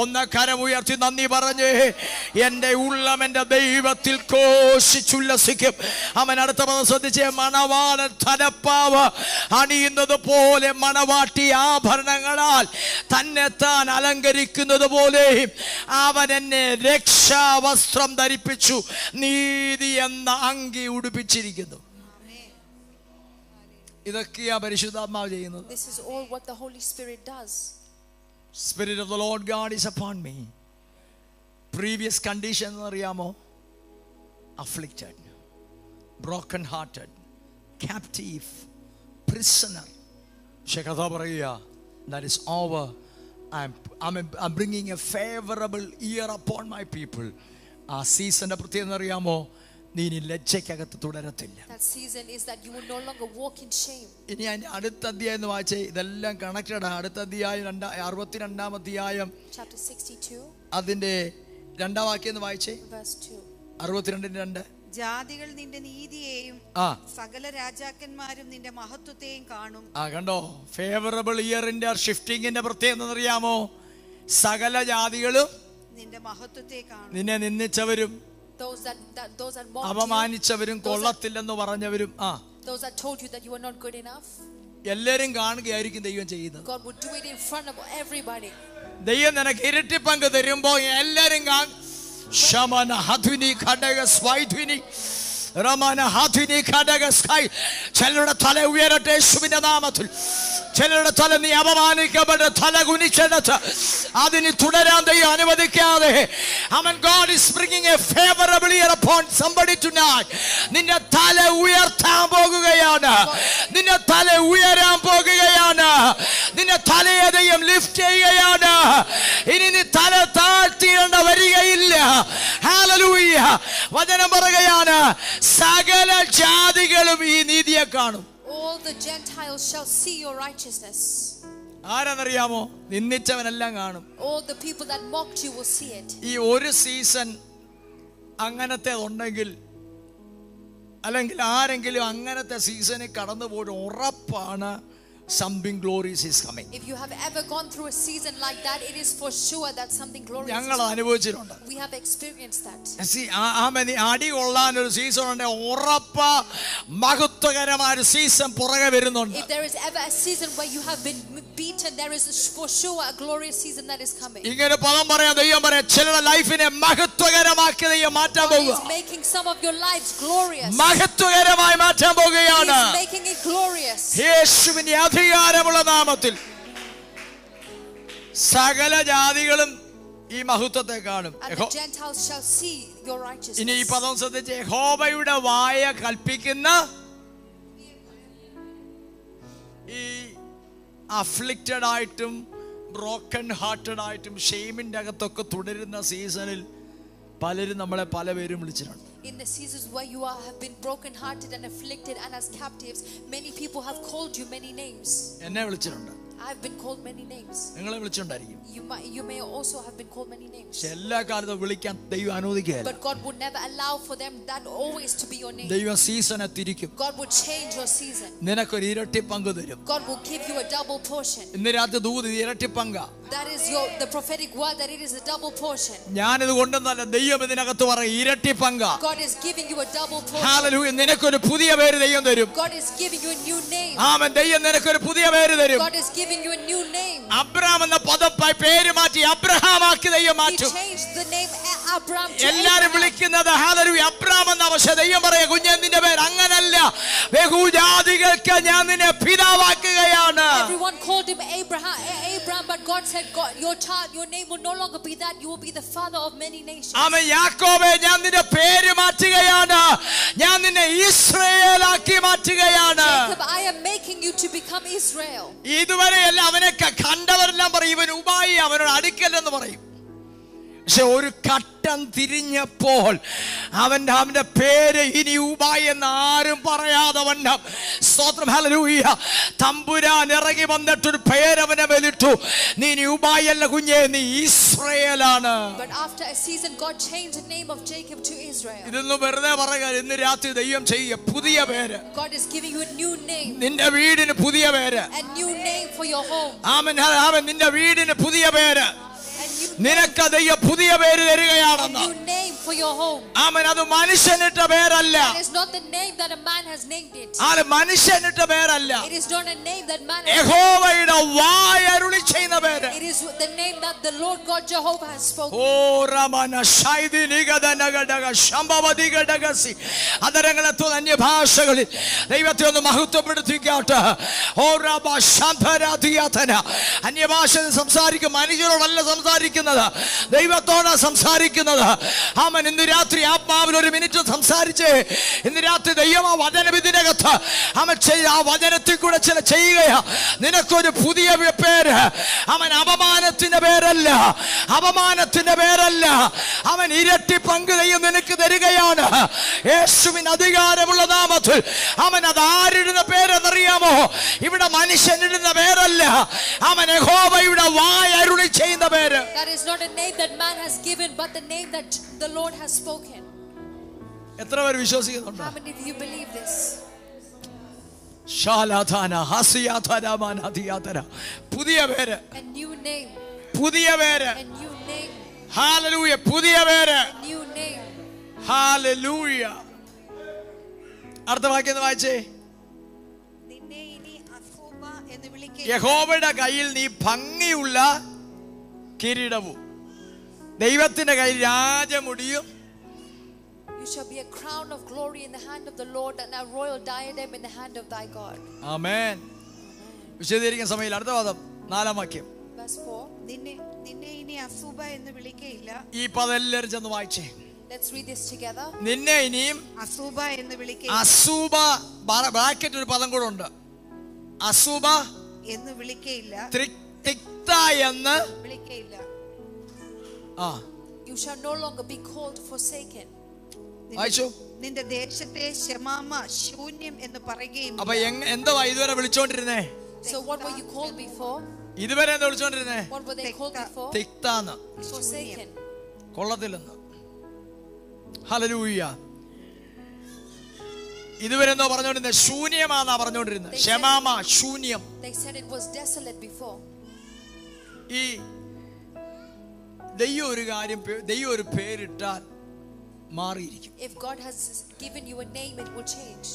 ഒന്ന് കരമുയർത്തി നന്ദി പറഞ്ഞേ. എന്റെ ഉള്ളം എന്റെ ദൈവത്തിൽ ഘോഷിച്ചുല്ലസിക്കും. അവൻ അടുത്ത പദം ശ്രദ്ധിച്ചേ. മണവാളൻ തലപ്പാവ് അണിയുന്നത് പോലെ മണവാട്ടി ആഭരണങ്ങളാൽ തന്നെ താൻ അലങ്കരിക്കുന്നത് പോലെ അവൻ എന്നെ രക്ഷാവസ്ത്രം ധരിപ്പിച്ചു, നീതി എന്ന അങ്കി ഉടുപ്പിച്ചിരിക്കുന്നു. ഇതൊക്കെയാ പരിശുദ്ധാത്മാവ് ചെയ്യുന്നത്. This is all what the Holy Spirit does. Spirit of the Lord God is upon me. Previous condition അറിയാമോ? Afflicted, broken hearted, captive, prisoner. ശകഥ പറയുക, that is over. I'm bringing a favorable year upon my people. ആ സീസന്റെ പ്രത്യേകത അറിയാമോ? നീ ഇനി ലജ്ജയ്ക്കകത്ത് തുടരത്തില്ല. That season is that you will no longer walk in shame. ഇനി അടുത്ത അധ്യായം എന്ന് വായിച്ചേ. ഇതെല്ലാം കണക്റ്റഡ് ആണ്. അടുത്ത അധ്യായം 62 അധ്യായം Chapter 62 അതിന്റെ 2 വാക്യം എന്ന് വായിച്ചേ. verse 2. 62:2. ജാതികൾ നിന്റെ നീതിയെയും ആ സകല രാജാക്കന്മാരും നിന്റെ മഹത്വത്തെയും കാണും. ആ കണ്ടോ? ഫേവറബിൾ ഇയറിന്റെ ഷിഫ്റ്റിംഗിന്റെ പ്രത്യേകത അറിയാമോ? സകല ജാതികളും നിന്റെ മഹത്വത്തെ കാണും. നിന്നെ നിന്ദിച്ചവരും Those that mocked അപമാനിച്ചവരും കൊള്ളത്തില്ലെന്ന് പറഞ്ഞവരും those that told you that you were not good enough, എല്ലാരും കാണുകയായിരിക്കും ദൈവം ചെയ്യുന്നത്. God would do it in front of everybody. ദൈവം നിനക്ക് ഇരട്ടി പങ്ക് തരുമ്പോ എല്ലാരും ശമന ഹധുനി ഘടക സ്വൈധുനി റമന ഹധുനി ഘടക സ്കൈ. ചിലരുടെ തല ഉയരട്ടെ യേശുവിന്റെ നാമത്തിൽ. ചിലരുടെ തല നീ അപമാനിക്കപ്പെട്ട് തല കുനിച്ചെടുത്ത് അതിന് തുടരാൻ ദൈവം അനുവദിക്കാതെ. Amen. God is bringing a favorable year upon somebody tonight. നിന്റെ തല ഉയർത്താൻ പോകുകയാണ്. നിന്റെ തല ഉയരാൻ പോകുകയാണ്. നിന്റെ തലയെ ദൈവം ലിഫ്റ്റ് ചെയ്യുകയാണ്. ഇനി നീ തല താഴ്ത്തിയിടേണ്ട വരികയില്ല. ഹല്ലേലൂയ. വചനം പറയുകയാണ്, സകല ജാതികളും ഈ നീതിയെ കാണും. All the Gentiles shall see your righteousness. ആരെന്നറിയാമോ? നിന്ദിച്ചവനെല്ലാം കാണും. All the people that mocked you will see it. ഈ ഒരു സീസൺ അങ്ങനത്തെ ഉണ്ടെങ്കിൽ, അല്ലെങ്കിൽ ആരെങ്കിലും അങ്ങനത്തെ സീസണിൽ കടന്നു പോയിട്ട് ഉറപ്പാണ് something glorious is coming. If you have ever gone through a season like that, it is for sure that something glorious ഞങ്ങൾ is coming. അനുഭവിച്ചിട്ടുണ്ട്. We have experienced that. അടി കൊള്ളാൻ ഒരു സീസൺ ഉണ്ട്. ഉറപ്പ മഹത്വകരമായ ഒരു സീസൺ പുറകെ വരുന്നുണ്ട്. If there is ever a season where you have been beaten, there is for sure a glorious season that is coming. ഇങ്ങനെ പദം പറയാം, ദൈവം പറയാം, ചിലരുടെ ലൈഫിനെ മഹത്വകരമാക്കി ദൈവം മാറ്റാൻ പോകുക. God is making some of your lives glorious. മഹത്വകരമായി മാറ്റാൻ He പോകുകയാണ്. is making it glorious. യേശുവിന്റെ അധികാരമുള്ള നാമത്തിൽ സകല ജാതികളും ഈ മഹത്വത്തെ കാണും. And the Gentiles shall see your righteousness. ഇനി ഈ പദം ശ്രദ്ധിച്ച്, യഹോവയുടെ വായ കൽപ്പിക്കുന്ന ഈ അഫ്ലിക്റ്റഡ് ആയിട്ടും ബ്രോക്കൺ ഹാർട്ടഡ് ആയിട്ടും ഷെയിമിന്റെ അകത്തൊക്കെ തുടരുന്ന സീസണിൽ പലരും നമ്മളെ പല പേരും വിളിച്ചിട്ടുണ്ട്. In the seasons where you have been broken hearted and afflicted and as captives, many people have called you many names. എന്നെ വിളിച്ചിട്ടുണ്ട്. I've been called many names. നിങ്ങളെ വിളിച്ചിട്ടുണ്ടായിരിക്കും. You may also have been called many names. പക്ഷെ എല്ലാ കാലത്തും വിളിക്കാൻ ദൈവം അനുവദിക്കുകയില്ല. But God would never allow for them that always to be your name. ദൈവം സീസണെ തിരിക്കും. God would change your season. നിനക്കൊരു ഇരട്ടി പങ്ക് തരും. God will give you a double portion. ഇന്ന് രാത്രി ദൂത് ഇരട്ടി പങ്കാ. That is the prophetic word, that it is a double portion. ഞാനിത് കൊണ്ടെന്നല്ല, ദൈവം ഇതിനകത്ത് പറയും ഇരട്ടി പങ്കാ. God is giving you a double portion. Hallelujah. നിനക്കൊരു പുതിയ പേര് ദൈവം തരും. God is giving you a new name. ആമേൻ. ദൈവം നിനക്കൊരു പുതിയ പേര് തരും. God is giving you a new name. Abraham എന്ന പദപ്പായി പേര് മാറ്റി അബ്രഹാം ആക്കി ദൈവം He മാറ്റും. changed the name Abraham to എല്ലാരും Abraham. വിളിക്കുന്നത് ഹല്ലേലൂയ അബ്രഹാം എന്ന. പക്ഷേ ദൈവം പറയാ, കുഞ്ഞേ നിന്റെ പേര് അങ്ങനല്ല, ബഹുജാതികൾക്ക് ഞാൻ നിന്നെ പിതാവാക്കുകയാണ്. Everyone called him Abraham, but God said, your name will no longer be that. You will be the father of many nations. ആമേൻ. യാക്കോബേ, ഞാൻ നിന്റെ പേര് മാറ്റുകയാണ്. ഞാൻ നിന്നെ ഇസ്രായേലാക്കി മാറ്റുകയാണ്. Jacob, I am making you to become Israel. ഇതുവരെ എല്ലാം അവനെ കണ്ടവരെല്ലാം പറയും ഇവൻ ഉബായി, അവനോട് അടുക്കല്ലെന്ന് പറയും. പക്ഷെ ഒരു ഘട്ടം തിരിഞ്ഞപ്പോൾ അവന്റെ പേര് ഇനി ഊബായ് എന്ന് ആരും പറയാതെ വണ്ണം, സ്തോത്രം, ഹല്ലേലൂയ, തമ്പുരാൻ ഇറങ്ങി വന്നിട്ടൊരു പേര് അവനെ മേലിട്ടു. നീ ഇനി ഊബായ് അല്ല കുഞ്ഞേ, നീ ഇസ്രായേലാണ്. But after a season, God changed the name of Jacob to Israel. ഇതൊന്നും വെറുതെ പറയുക. ഇന്ന് രാത്രി ദൈവം ചെയ്യുക പുതിയ പേര്. God is giving you a new name. നിന്റെ വീടിന് പുതിയ പേര്. A new name for your home. ആമേൻ. നിന്റെ വീടിന് പുതിയ പേര്. നിനക്ക് ദൈവം പുതിയ പേര് തരികയാണെന്ന്. A new name for your home. ആമേൻ. അത് മനുഷ്യനിട്ട പേരല്ല. It is not the name that a man has named it. അത് മനുഷ്യനിട്ട പേരല്ല. It is not a name that man has യഹോവയുടെ വായ് അരുളി ചെയ്യുന്ന പേര്. It is the name that the Lord God Jehovah has spoken. ഓ റമന ശൈദി നിഗദനഗദഗ ശംഭവദിഗദഗസി. അതരങ്ങളെത്തുന്ന അന്യഭാഷകളിൽ ദൈവത്തെ ഒന്ന് മഹത്വപ്പെടുത്തിക്കാട്ടെ. ഓ റബ ശംഭരാധിയാതന. അന്യഭാഷയിൽ സംസാരിക്കും. മനുഷ്യരോടല്ല സംസാരിക്കുന്നത്, ദൈവത്തോടാണ് സംസാരിക്കുന്നത്. ആമേൻ. ഇന്ന് രാത്രി ആത്മാവിൽ ഒരു മിനിറ്റ് സംസാരിച്ച് ഇന്ന് രാത്രി ദൈവം ആ വചനം ഇതിനകത്ത് അവൻ ആ വചനത്തിൽ കൂടെ ചില ചെയ്യുകയാ. നിനക്കൊരു പുതിയ പേര്. അവൻ അപമാനത്തിന്റെ പേരല്ല, അപമാനത്തിന്റെ പേരല്ല. അവൻ ഇരട്ടി പങ്ക് ദൈവം നിനക്ക് തരികയാണ്. യേശുവിൻ അധികാരമുള്ള നാമത്തിൽ. അവൻ അത് ആരിടുന്ന പേരെന്നറിയാമോ? ഇവിടെ മനുഷ്യനിടുന്ന പേരല്ല, അവൻ യഹോവയുടെ വായ് അരുളി ചെയ്യുന്ന പേര്. That is not a name that man has given, but the name that the Lord has spoken. എത്ര പേര് വിശ്വസിക്കുന്നുണ്ട്? How many of you believe this? ശാലാധാന ഹസിയാധാന ഹദിയാതന. പുതിയ പേര്, A new name. പുതിയ പേര്. A new name. ഹല്ലേലൂയ. പുതിയ പേര്. A new name. ഹല്ലേലൂയ. അടുത്ത വാക്യം ഒന്ന് വായിച്ചേ. നിന്നെ ഇനി അസൂബ എന്ന് വിളിക്കുക. യഹോവയുടെ കയ്യിൽ നീ ഭംഗിയുള്ള കിരീടവും ദൈവത്തിന്റെ കയ്യിൽ രാജമുടിയും. You shall be a crown of glory in the hand of the Lord and a royal diadem in the hand of thy God. ആമേൻ. വിശദീകരിക്കുന്ന സമയത്ത് അടുത്ത വാദം 4-ാം വാക്യം. Verse 4. നിന്നെ ഇനി അസൂബ എന്ന് വിളിക്കയില്ല. ഈ പദം എല്ലാവരും ചെന്ന് വായിച്ചേ. Let's read this together. നിന്നെ ഇനിയും അസൂബ എന്ന് വിളിക്കയില്ല. അസൂബ ബ്രാക്കറ്റ് ഒരു പദം കൂടെ ഉണ്ട്. അസൂബ എന്ന് വിളിക്കയില്ല. തിക്ത എന്ന് വിളിക്കയില്ല. You shall no longer be called forsaken. വായിച്ചു. നിന്റെ ദേശത്തെ ശമാമ ശൂന്യം എന്ന് പറയുകയും. അപ്പൊ എന്താ ഇതുവരെ വിളിച്ചോണ്ടിരുന്നേ? So what were you called before? ഇതുവരെ എന്താ വിളിച്ചോണ്ടിരുന്നേ? What were they called before? തിക്താന്ന്. Forsaken. കൊള്ളത്തില്ലെന്ന്. ഹല്ലേലൂയ. ഇതുവരെ എന്തോ പറഞ്ഞോണ്ടിരുന്നത്? ശൂന്യമാന്നാ പറഞ്ഞോണ്ടിരുന്നത്. ശമാമ ശൂന്യം. They said it was desolate before. ഈ ദൈവം ഒരു കാര്യം, ദൈവം ഒരു പേരിട്ടാൽ മാറിയിരിക്കും. If God has given you a name, it will change.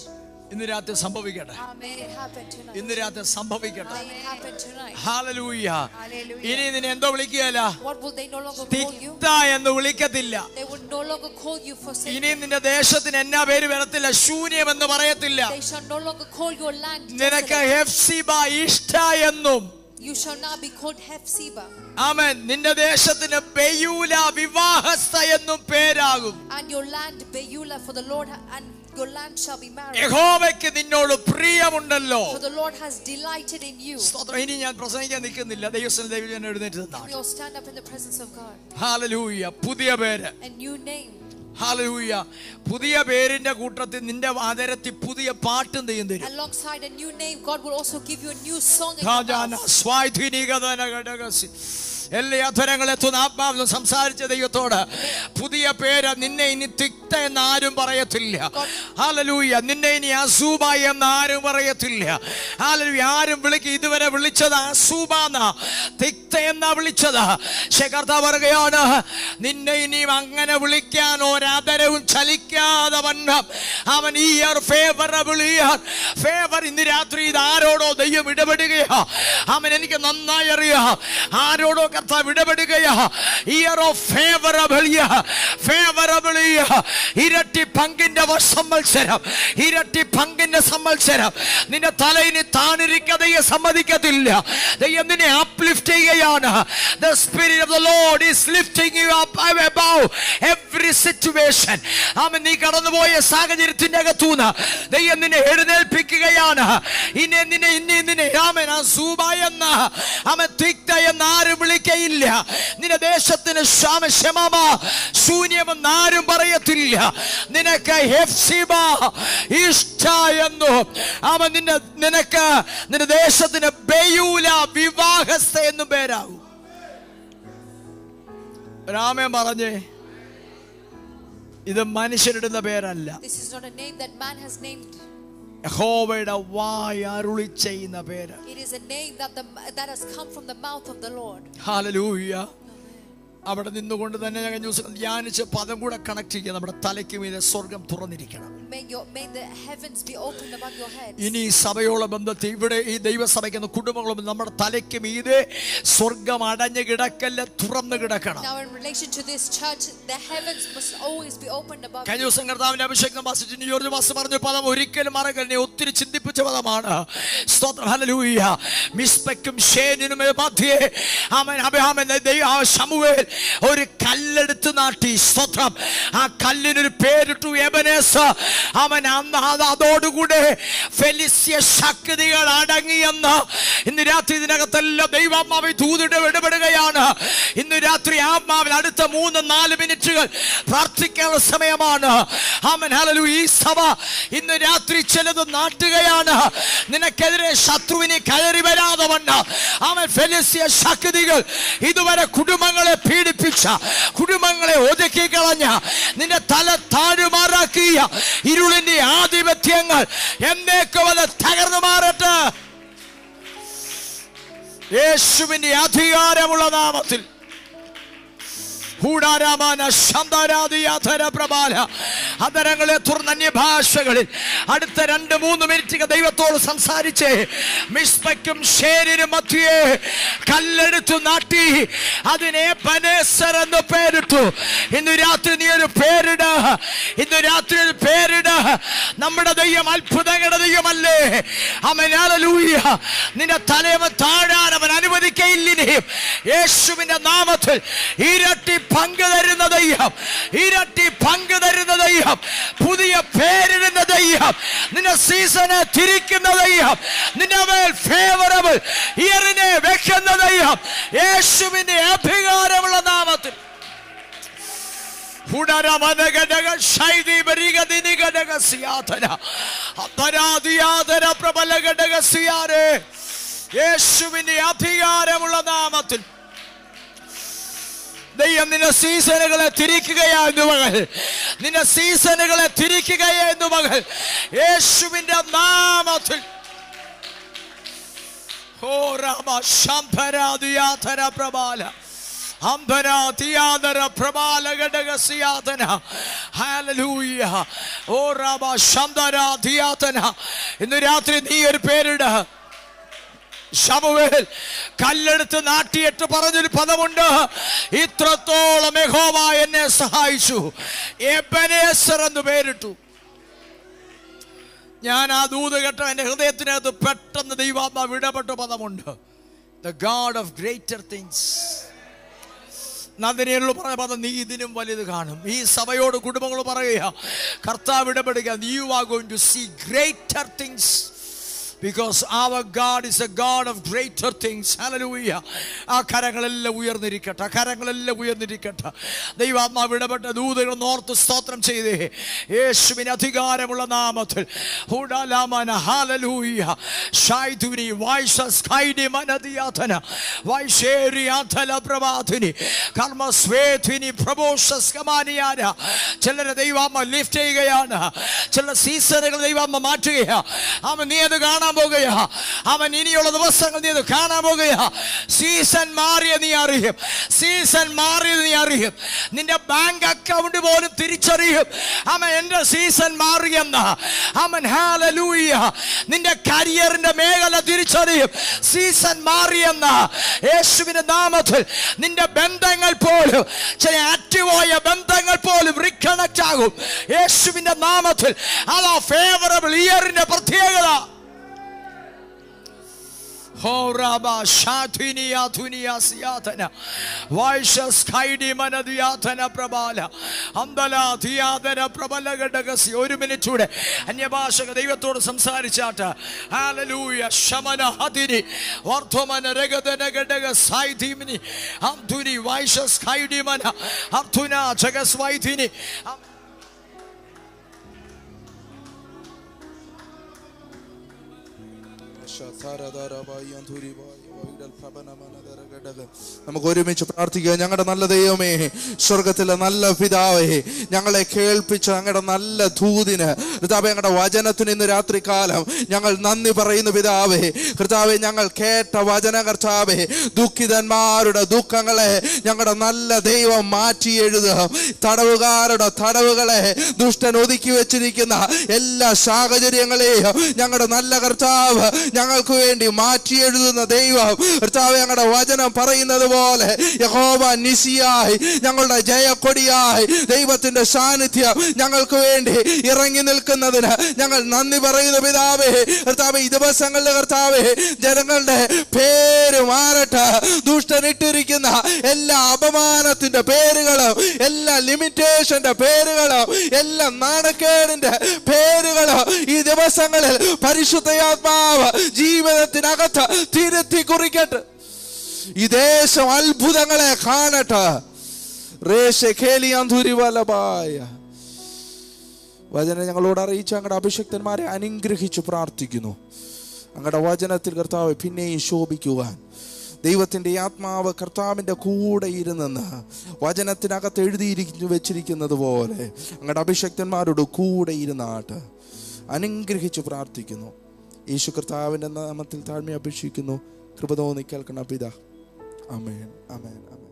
ഇന്ന് രാത്രി സംഭവിക്കട്ടെ. May it happen tonight. ഇന്ന് രാത്രി സംഭവിക്കട്ടെ. May it happen tonight. Hallelujah. ഇനി നിന്നെ എന്തോ വിളിക്കുകയല്ല? What will they no longer call you? തിക്ത എന്ന് വിളിക്കത്തില്ല. They will no longer call you forsaken. ഇനി നിന്റെ ദേശത്തിന് എന്നാ പേര് വരത്തില്ല? ശൂന്യം എന്ന് പറയത്തില്ല. They shall no longer call your land നിനക്ക് desolate. ഹെഫ്സിബ ഇഷ്ട എന്നും. You shall now be called Hephzibah. ആമേൻ. നിന്റെ ദേശത്തിന് ബെയൂല വിവാഹസ്ഥ എന്നും പേരാകും. And your land Beulah, for the Lord, and your land shall be married. യഹോവയ്ക്ക് നിന്നോട് പ്രിയമുണ്ടല്ലോ. For the Lord has delighted in you. ഇനി ഞാൻ പ്രസംഗിക്കാൻ നിൽക്കുന്നില്ല. ദൈവം എഴുന്നേറ്റ് നിന്നാണ്. You'll stand up in the presence of God. Hallelujah. പുതിയ പേര്. A new name. ഹല്ലേലൂയ. പുതിയ പേരിന്റെ കൂട്ടത്തിൽ നിന്റെ ആദരത്തിൽ പുതിയ പാട്ടും ദൈവം തരും. Alongside a new name, God will also give you a new song in your mouth. എല്ലാ അധരങ്ങളെത്തുന്ന ആത്മാവിലും സംസാരിച്ച ദൈവത്തോട് പുതിയ പേര്. നിന്നെ ഇനി തിക്ത എന്ന് ആരും പറയത്തില്ല. ഹല്ലേലൂയ. നിന്നെ ഇനി അസൂബ എന്ന് ആരും പറയത്തില്ല. ഹല്ലേലൂയ. ആരും ഇതുവരെ വിളിച്ചത് അസൂബാന്ന, തിക്ത എന്നാ വിളിച്ചത്. കർത്താവ് പറയുകയാണ്, നിന്നെ ഇനിയും അങ്ങനെ വിളിക്കാൻ ഒരധരവും ചലിക്കാതെ വണ്ണം അവൻ ഇയർ ഫേവറബിൾ ഇയർ ഫേവർ. ഇന്ന് രാത്രി ഇത് ആരോടോ ദൈവം ഇടപെടുകയാ. അവൻ എനിക്ക് നന്നായി അറിയാം ആരോടോ കർത്താവ് ഇടപെടുകയാ. Year of favourable year, favourable year. ഇരട്ടി പങ്കിന്റെ സംവത്സരം, ഇരട്ടി പങ്കിന്റെ സംവത്സരം. നിന്റെ തലയിന് താണിരിക്കതയെ സമ്മതിക്കത്തില്ല. ദൈവം നിന്നെ അപ്ലിഫ്റ്റ് ചെയ്യുകയാണ്. The spirit of the Lord is lifting you up above every situation. ആമേൻ. നീ കടന്നുപോയ സാഹചര്യത്തിന്റെ അകത്തൂന്ന് ദൈവം നിന്നെ എഴുന്നേൽപ്പിക്കുകയാണ്. ഇനി നിന്നെ ആമേൻ അസൂബ എന്ന ആമേൻ തിക്ത എന്ന് ആരും വിളിക്കയില്ല. ഇനിയില്ല. നിന്റെ ദേശത്തിന് ശൂന്യമെന്ന് ആരും പറയത്തില്ല. നിനക്ക് ഹെഫ്സിബ ഇഷ്ട എന്നും അവൻ നിനക്ക് നിന്റെ ദേശത്തിന് ബെയൂല വിവാഹസ്ഥ എന്നും പേരാകും. രാമൻ പറഞ്ഞേ, ഇത് മനുഷ്യരിടുന്ന പേരല്ല. This is not a name that man has named. യഹോവയുടെ വായ് അരുളി ചെയ്യുന്ന പേര്. It is a name that has come from the mouth of the Lord. Hallelujah. അവിടെ നിന്നുകൊണ്ട് തന്നെ ഞാൻ ധ്യാനിച്ച് പദം കൂടെ കണക്ട് ചെയ്യുക. നമ്മുടെ തലയ്ക്ക് മീതെ സ്വർഗം തുറന്നിരിക്കണം. May the heavens be opened above your heads. ഇനി സഭയോളം ബന്ധത്തിൽ ഇവിടെ ഈ ദൈവസഭയ്ക്കുന്ന കുടുംബങ്ങളും നമ്മുടെ തലയ്ക്ക് മീതെ സ്വർഗം അടഞ്ഞു കിടക്കല്ല, തുറന്നു കിടക്കണം. Now in relation to this church, the heavens must always be opened above. കഴിഞ്ഞ ദിവസം കർത്താവിന്റെ അഭിഷേകം വാസിച്ചിട്ട് ജോർജ് മാസ്റ്റർ പറഞ്ഞ പദം ഒരിക്കലും മറക്കല്ലേ, ഒത്തിരി ചിന്തിപ്പിച്ച പദമാണ്. സ്തോത്രം. ഹല്ലേലൂയ. മിസ്പയ്ക്കും ഷേനിനും മധ്യേ ശമൂവേൽ ഒരു കല്ലെടുത്ത് നാട്ടി. സ്തോത്രം. ആ കല്ലിനൊരു പേരിട്ടു എബനേസർ. അവൻ അന്ന് അതോടുകൂടെ ഫെലിസ്ത്യ ശക്തികൾ അടങ്ങിയെന്ന് ഇന്ന് രാത്രി ഇതിനകത്തെല്ലാം ദൈവാത്മാവ് ദൂതിട്ട് ഇടപെടുകയാണ്. ഇന്ന് രാത്രി ആത്മാവിൽ അടുത്ത 3-4 മിനിറ്റുകൾ പ്രാർത്ഥിക്കാനുള്ള സമയമാണ്. ആമേൻ. ഹല്ലേലൂയ. ഈ സഭ ഇന്ന് രാത്രി ചിലത് നാട്ടുകയാണ്. നിനക്കെതിരെ ശത്രുവിനെ കയറി വരാതെ വണ്ണം അവൻ ഫെലിസ്ത്യ ശക്തികൾ ഇതുവരെ കുടുംബങ്ങളെ പീഡിപ്പിച്ച, കുടുംബങ്ങളെ ഒതുക്കി കളഞ്ഞ, നിന്റെ തല താഴുമാറാക്കിയ ഇരുളിന്റെ ആധിപത്യങ്ങൾ എന്നേക്കും അത് തകർന്നു മാറട്ടെ യേശുവിന്റെ അധികാരമുള്ള നാമത്തിൽ. അതരങ്ങളെ തുറന്ന അന്യഭാഷകളിൽ അടുത്ത 2-3 മിനിറ്റ് ദൈവത്തോട് സംസാരിച്ച് മിസ്പയ്ക്കും ഷേരിനും മധ്യേ കല്ലെടുത്തു നാട്ടി അതിനെ എബനേസർ എന്ന് പേരിട്ടു. ഇന്ന് രാത്രി നീ ഒരു പേരിട്. ഇന്ന് രാത്രി ഒരു പേരിട്. നമ്മുടെ ദൈവം അത്ഭുതങ്ങളുടെ ദൈവമല്ലേ. ആമേൻ. ഹല്ലേലൂയ. നിന്റെ തലയവൻ താഴാൻ അവൻ അനുവദിക്കയില്ലിനെയും യേശുവിന്റെ നാമത്തിൽ ഇരട്ടി പങ്ക് തരുന്ന ദൈവം, ഇരട്ടി പങ്ക് തരുന്ന ദൈവം, പുതിയ പേരിടുന്ന ദൈവം, നിന്റെ സീസണെ തിരിക്കുന്ന ദൈവം, നിന്റെ മേൽ ഫേവറബിൾ ഇയറിനെ വെക്കുന്ന ദൈവം യേശുവിന്റെ അധികാരമുള്ള നാമത്തിൽ. യേശുവിന്റെ അധികാരമുള്ള നാമത്തിൽ ദൈവം നിന്റെ സീസണുകളെ തിരിക്കുകയായിരുന്നു മകൾ. നിന്റെ സീസണുകളെ തിരിക്കുകയായിരുന്നു മകൾ യേശുവിന്റെ നാമത്തിൽ. ഓ രാമ ശംഭരാദിയാധര പ്രബാല അംബരാദിയാധര പ്രബാല ഘടകസിയാധന. ഹല്ലേലൂയ. ഓ രാമ ശംഭരാദിയാധന. ഇന്ന് രാത്രി നീ ഒരു പേരിട. ശമൂവേൽ കല്ലെടുത്ത് നാട്ടിയിട്ട് പറഞ്ഞൊരു പദമുണ്ട്, ഇത്രത്തോളം യഹോവ എന്നെ സഹായിച്ചു. എബനേസർ എന്ന് പേരിട്ടു. ഞാൻ ആ ദൂത് കേട്ട എൻ്റെ ഹൃദയത്തിനകത്ത് പെട്ടെന്ന് ദൈവാത്മാവ് ഇടപെട്ട പദമുണ്ട്, the God of greater things. നന്ദിനിയോട് പറഞ്ഞ പദം, നീ ഇതിനും വലുത് കാണും. ഈ സഭയോട് കുടുംബങ്ങൾ പറയുക, കർത്താവ് ഇടപെടുക, you are going to see greater things. Because our God is a God of greater things. Hallelujah. ആ കരങ്ങളെല്ലാം ഉയർന്നിരിക്കട്ടെ, ആ കരങ്ങളെല്ലാം ഉയർന്നിരിക്കട്ടെ. ദൈവാത്മാവ് ഇടപെട്ട ദൂതകൾ ഓർത്ത് സ്തോത്രം ചെയ്തേ യേശുവിന് അധികാരമുള്ള നാമത്തിൽ. ഹല്ലേലൂയ. ശൈതുനി വൈശസ്കൈനി മനദിയാതന വൈശേരിയാതല പ്രവാദിനി കർമ്മസ്വേദിനി പ്രബോഷസ്കമാനിയാന. ചിലരെ ദൈവാത്മ ലിഫ്റ്റ് ചെയ്യുകയാണ്, ചില സീസണുകൾ ദൈവാത്മ മാറ്റുകയാണ്. അവൻ നീ അത് കാണാൻ പോകുകയാ. അവൻ ഇനിയുള്ള ദിവസങ്ങൾ നീ അത് കാണാൻ പോകുകയാ. സീസൺ മാറിയ നീ അറിയും, സീസൺ മാറിയത് നീ അറിയും. നിന്റെ ബാങ്ക് അക്കൗണ്ട് പോലും തിരിച്ചറിയും അവൻ എന്റെ സീസൺ മാറിയെന്ന. അവൻ ഹല്ലേലൂയ. നിന്റെ കരിയറിന്റെ മേഖല തിരിച്ചറിയും സീസൺ മാറിയെന്ന യേശുവിന്റെ നാമത്തിൽ. നിന്റെ ബന്ധങ്ങൾ പോലും, ചില ആക്റ്റീവായ ബന്ധങ്ങൾ പോലും റീകണക്ട് ആകും യേശുവിന്റെ നാമത്തിൽ. അതാ ഫേവറബിൾ ഇയറിന്റെ പ്രത്യേകത. Horaba Shatinia Tunia Siatana Vaishas Kaidi Manadiatana Prabala Amdala Tiadana Prabalagasi. 1 minute today. Anyabasha Devator Samsari Chata. Hallelujah. Shamana Hatini Orthomana Regadanaga Saidimini Amtuni Vaishas Kaidi Mana Amtuna Chagas Waitini. നമുക്ക് ഒരുമിച്ച് പ്രാർത്ഥിക്കുക. ഞങ്ങളുടെ നല്ല ദൈവമേ, സ്വർഗത്തിലെ നല്ല പിതാവേ, ഞങ്ങളെ കേൾപ്പിച്ച ഞങ്ങളുടെ നല്ല ദൂതിന് കർത്താവേ, ഞങ്ങളുടെ വചനത്തിന് ഇന്ന് രാത്രികാലം ഞങ്ങൾ നന്ദി പറയുന്നു പിതാവേ. കർത്താവേ, ഞങ്ങൾ കേട്ട വചന കർത്താവേ, ദുഃഖിതന്മാരുടെ ദുഃഖങ്ങളെ ഞങ്ങളുടെ നല്ല ദൈവം മാറ്റി എഴുതുക. തടവുകാരുടെ തടവുകളെ ദുഷ്ടൻ ഒതുക്കി വെച്ചിരിക്കുന്ന എല്ലാ സാഹചര്യങ്ങളെയും ഞങ്ങളുടെ നല്ല കർത്താവ് ഞങ്ങൾക്ക് വേണ്ടി മാറ്റി എഴുതുന്ന ദൈവം. കർത്താവേ, ഞങ്ങളുടെ വചനം പറയുന്നത് പോലെ യഹോവ നിസിയായി, ഞങ്ങളുടെ ജയക്കൊടിയായി ദൈവത്തിന്റെ സാന്നിധ്യം ഞങ്ങൾക്ക് വേണ്ടി ഇറങ്ങി നിൽക്കുന്നതിന് ഞങ്ങൾ നന്ദി പറയുന്നു പിതാവേ. കർത്താവേ, ഈ ദിവസങ്ങളിൽ കർത്താവേ, ജനങ്ങളുടെ പേര് മാറട്ടെ. ദുഷ്ടനിട്ടിരിക്കുന്ന എല്ലാ അപമാനത്തിന്റെ പേരുകളും, എല്ലാ ലിമിറ്റേഷന്റെ പേരുകളും, എല്ലാ നാണക്കേടിന്റെ പേരുകളും ഈ ദിവസങ്ങളിൽ പരിശുദ്ധയാത്മാവ് ജീവിതത്തിനകത്ത് തിരുത്തി കുറിക്കട്ടെ. ഈ ദേശം അത്ഭുതങ്ങളെ കാണട്ടെ. വചനം ഞങ്ങളോട് അറിയിച്ച ഞങ്ങളുടെ അഭിഷക്തന്മാരെ അനുഗ്രഹിച്ചു പ്രാർത്ഥിക്കുന്നു. ഞങ്ങളുടെ വചനത്തിൽ കർത്താവ് പിന്നെയും ശോഭിക്കുവാൻ ദൈവത്തിൻ്റെ ആത്മാവ് കർത്താവിൻ്റെ കൂടെ ഇരുന്നെന്ന് വചനത്തിനകത്ത് എഴുതിയിരിക്കുന്നു വെച്ചിരിക്കുന്നത് പോലെ ഞങ്ങളുടെ അഭിഷക്തന്മാരോട് കൂടെ ഇരുന്നാട്ട് അനുഗ്രഹിച്ചു പ്രാർത്ഥിക്കുന്നു. യേശു കർത്താവിൻ്റെ നാമത്തിൽ താഴ്മ അപേക്ഷിക്കുന്നു. കൃപ തോന്നി കേൾക്കണം പിതാ. ആമേൻ, ആമേൻ, ആമേൻ.